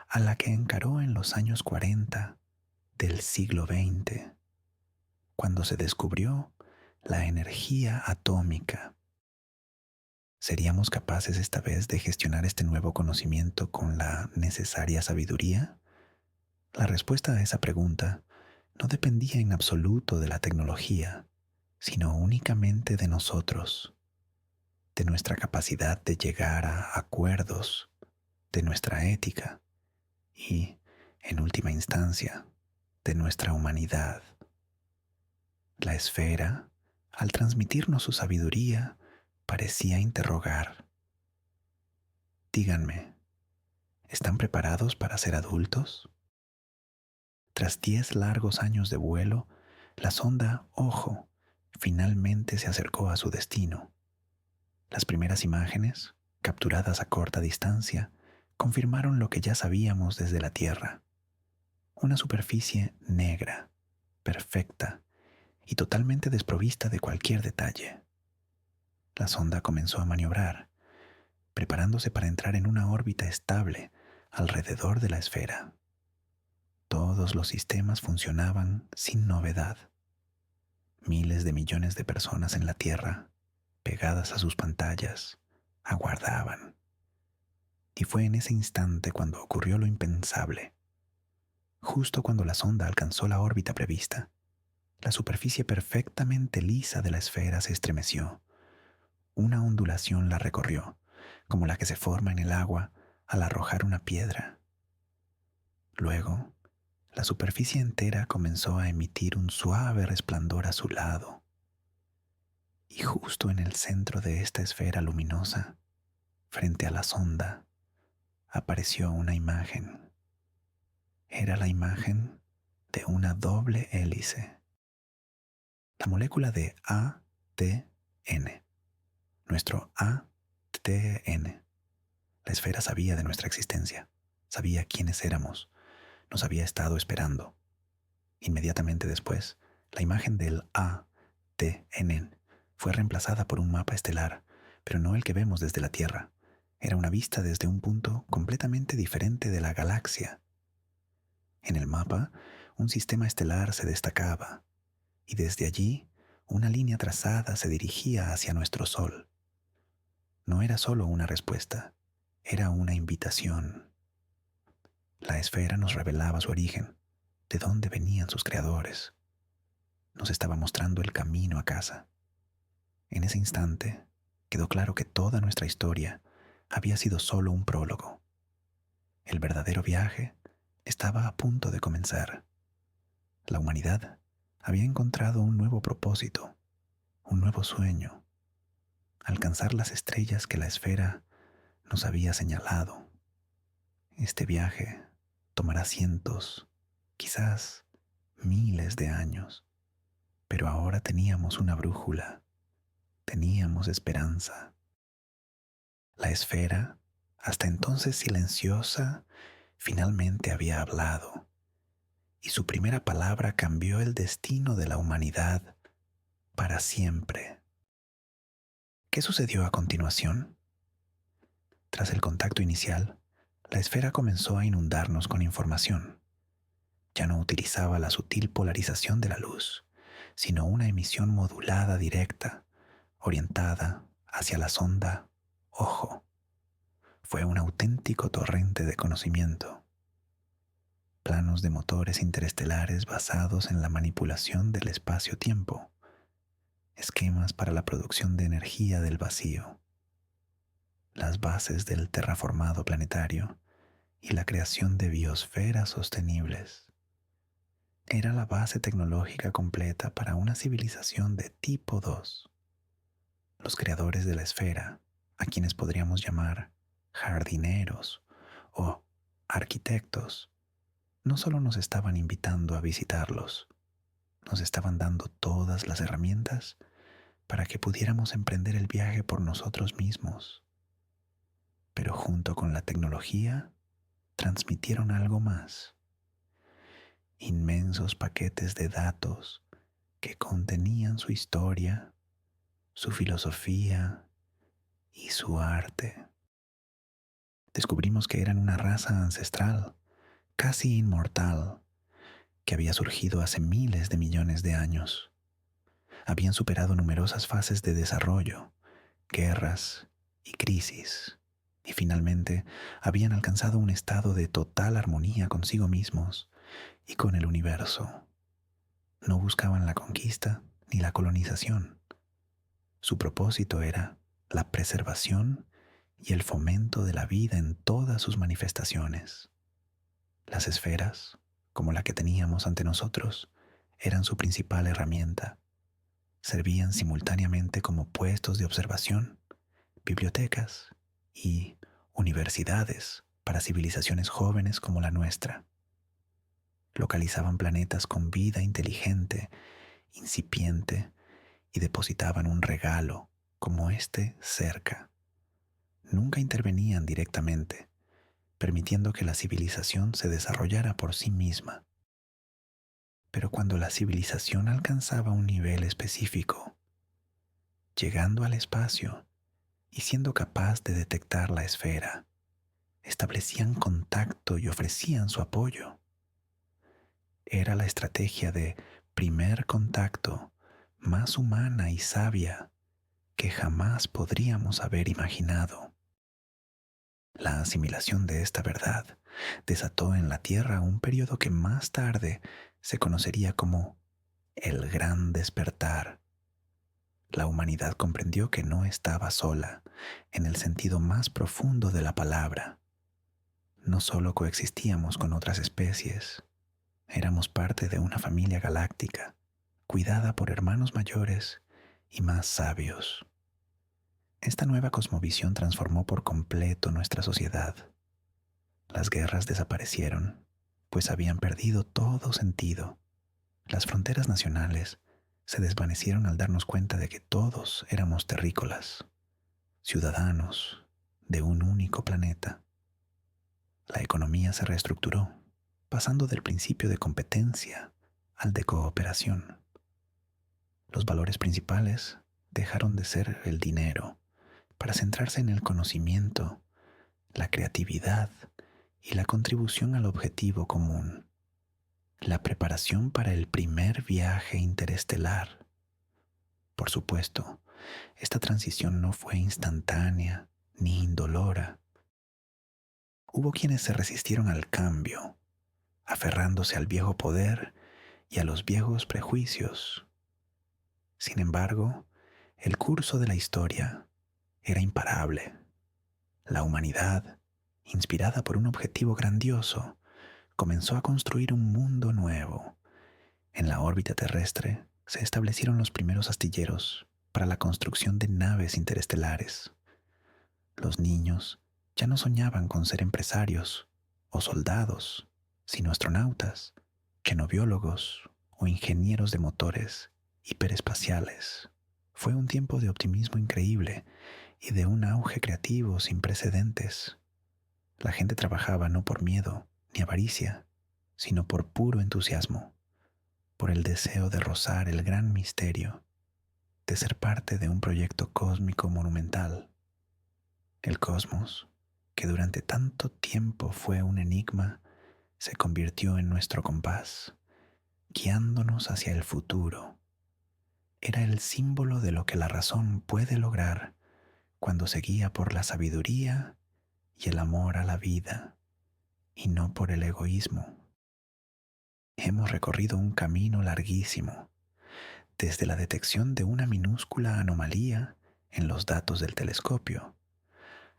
a la que encaró en los años 40 del siglo XX, cuando se descubrió la energía atómica. ¿Seríamos capaces esta vez de gestionar este nuevo conocimiento con la necesaria sabiduría? La respuesta a esa pregunta no dependía en absoluto de la tecnología, sino únicamente de nosotros, de nuestra capacidad de llegar a acuerdos, de nuestra ética y, en última instancia, de nuestra humanidad. La esfera, al transmitirnos su sabiduría, parecía interrogar: díganme, ¿están preparados para ser adultos? Tras 10 largos años de vuelo, la sonda Ojo finalmente se acercó a su destino. Las primeras imágenes, capturadas a corta distancia, confirmaron lo que ya sabíamos desde la Tierra: una superficie negra, perfecta y totalmente desprovista de cualquier detalle. La sonda comenzó a maniobrar, preparándose para entrar en una órbita estable alrededor de la esfera. Todos los sistemas funcionaban sin novedad. Miles de millones de personas en la Tierra, pegadas a sus pantallas, aguardaban. Y fue en ese instante cuando ocurrió lo impensable. Justo cuando la sonda alcanzó la órbita prevista, la superficie perfectamente lisa de la esfera se estremeció. Una ondulación la recorrió, como la que se forma en el agua al arrojar una piedra. Luego, la superficie entera comenzó a emitir un suave resplandor azulado. Y justo en el centro de esta esfera luminosa, frente a la sonda, apareció una imagen. Era la imagen de una doble hélice. La molécula de ATN. Nuestro ATN. La esfera sabía de nuestra existencia, sabía quiénes éramos, nos había estado esperando. Inmediatamente después, la imagen del ATN fue reemplazada por un mapa estelar, pero no el que vemos desde la Tierra. Era una vista desde un punto completamente diferente de la galaxia. En el mapa, un sistema estelar se destacaba, y desde allí, una línea trazada se dirigía hacia nuestro Sol. No era solo una respuesta, era una invitación. La esfera nos revelaba su origen, de dónde venían sus creadores. Nos estaba mostrando el camino a casa. En ese instante, quedó claro que toda nuestra historia había sido solo un prólogo. El verdadero viaje estaba a punto de comenzar. La humanidad había encontrado un nuevo propósito, un nuevo sueño, alcanzar las estrellas que la esfera nos había señalado. Este viaje tomará cientos, quizás miles de años, pero ahora teníamos una brújula, teníamos esperanza. La esfera, hasta entonces silenciosa, finalmente había hablado, y su primera palabra cambió el destino de la humanidad para siempre. ¿Qué sucedió a continuación? Tras el contacto inicial, la esfera comenzó a inundarnos con información. Ya no utilizaba la sutil polarización de la luz, sino una emisión modulada directa, orientada hacia la sonda Ojo. Fue un auténtico torrente de conocimiento. Planos de motores interestelares basados en la manipulación del espacio-tiempo, esquemas para la producción de energía del vacío, las bases del terraformado planetario y la creación de biosferas sostenibles. Era la base tecnológica completa para una civilización de tipo 2. Los creadores de la esfera, a quienes podríamos llamar jardineros o arquitectos, no solo nos estaban invitando a visitarlos, nos estaban dando todas las herramientas para que pudiéramos emprender el viaje por nosotros mismos. Pero junto con la tecnología, transmitieron algo más. Inmensos paquetes de datos que contenían su historia, su filosofía y su arte. Descubrimos que eran una raza ancestral, casi inmortal, que había surgido hace miles de millones de años. Habían superado numerosas fases de desarrollo, guerras y crisis, y finalmente habían alcanzado un estado de total armonía consigo mismos y con el universo. No buscaban la conquista ni la colonización. Su propósito era la preservación y el fomento de la vida en todas sus manifestaciones. Las esferas, como la que teníamos ante nosotros, eran su principal herramienta. Servían simultáneamente como puestos de observación, bibliotecas y universidades para civilizaciones jóvenes como la nuestra. Localizaban planetas con vida inteligente, incipiente, y depositaban un regalo como este cerca. Nunca intervenían directamente, permitiendo que la civilización se desarrollara por sí misma. Pero cuando la civilización alcanzaba un nivel específico, llegando al espacio y siendo capaz de detectar la esfera, establecían contacto y ofrecían su apoyo. Era la estrategia de primer contacto más humana y sabia que jamás podríamos haber imaginado. La asimilación de esta verdad desató en la Tierra un periodo que más tarde se conocería como el Gran Despertar. La humanidad comprendió que no estaba sola en el sentido más profundo de la palabra. No solo coexistíamos con otras especies, éramos parte de una familia galáctica, cuidada por hermanos mayores y más sabios. Esta nueva cosmovisión transformó por completo nuestra sociedad. Las guerras desaparecieron, pues habían perdido todo sentido. Las fronteras nacionales se desvanecieron al darnos cuenta de que todos éramos terrícolas, ciudadanos de un único planeta. La economía se reestructuró, pasando del principio de competencia al de cooperación. Los valores principales dejaron de ser el dinero para centrarse en el conocimiento, la creatividad y la contribución al objetivo común. La preparación para el primer viaje interestelar. Por supuesto, esta transición no fue instantánea ni indolora. Hubo quienes se resistieron al cambio, aferrándose al viejo poder y a los viejos prejuicios. Sin embargo, el curso de la historia era imparable. La humanidad, inspirada por un objetivo grandioso, comenzó a construir un mundo nuevo. En la órbita terrestre se establecieron los primeros astilleros para la construcción de naves interestelares. Los niños ya no soñaban con ser empresarios o soldados, sino astronautas, genobiólogos o ingenieros de motores hiperespaciales. Fue un tiempo de optimismo increíble y de un auge creativo sin precedentes. La gente trabajaba no por miedo ni avaricia, sino por puro entusiasmo, por el deseo de rozar el gran misterio, de ser parte de un proyecto cósmico monumental. El cosmos, que durante tanto tiempo fue un enigma, se convirtió en nuestro compás, guiándonos hacia el futuro. Era el símbolo de lo que la razón puede lograr cuando se guía por la sabiduría y el amor a la vida, y no por el egoísmo. Hemos recorrido un camino larguísimo, desde la detección de una minúscula anomalía en los datos del telescopio,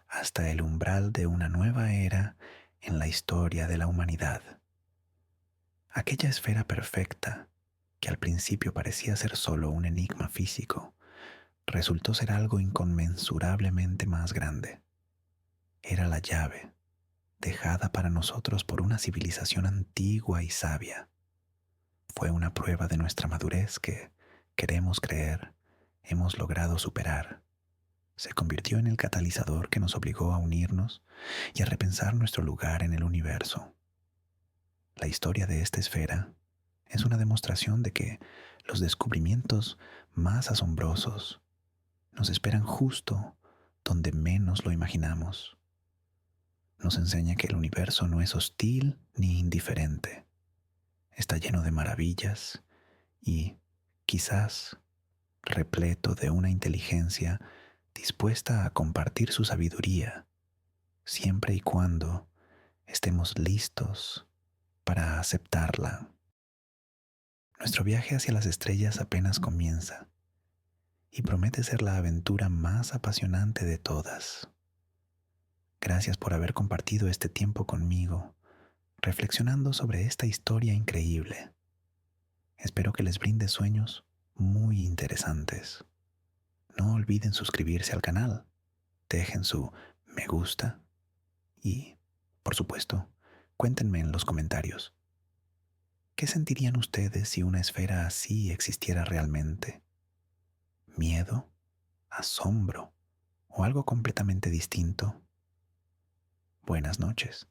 hasta el umbral de una nueva era en la historia de la humanidad. Aquella esfera perfecta, que al principio parecía ser solo un enigma físico, resultó ser algo inconmensurablemente más grande. Era la llave, dejada para nosotros por una civilización antigua y sabia. Fue una prueba de nuestra madurez que, queremos creer, hemos logrado superar. Se convirtió en el catalizador que nos obligó a unirnos y a repensar nuestro lugar en el universo. La historia de esta esfera es una demostración de que los descubrimientos más asombrosos nos esperan justo donde menos lo imaginamos. Nos enseña que el universo no es hostil ni indiferente. Está lleno de maravillas y, quizás, repleto de una inteligencia dispuesta a compartir su sabiduría, siempre y cuando estemos listos para aceptarla. Nuestro viaje hacia las estrellas apenas comienza y promete ser la aventura más apasionante de todas. Gracias por haber compartido este tiempo conmigo, reflexionando sobre esta historia increíble. Espero que les brinde sueños muy interesantes. No olviden suscribirse al canal, dejen su me gusta y, por supuesto, cuéntenme en los comentarios. ¿Qué sentirían ustedes si una esfera así existiera realmente? ¿Miedo? ¿Asombro? ¿O algo completamente distinto? Buenas noches.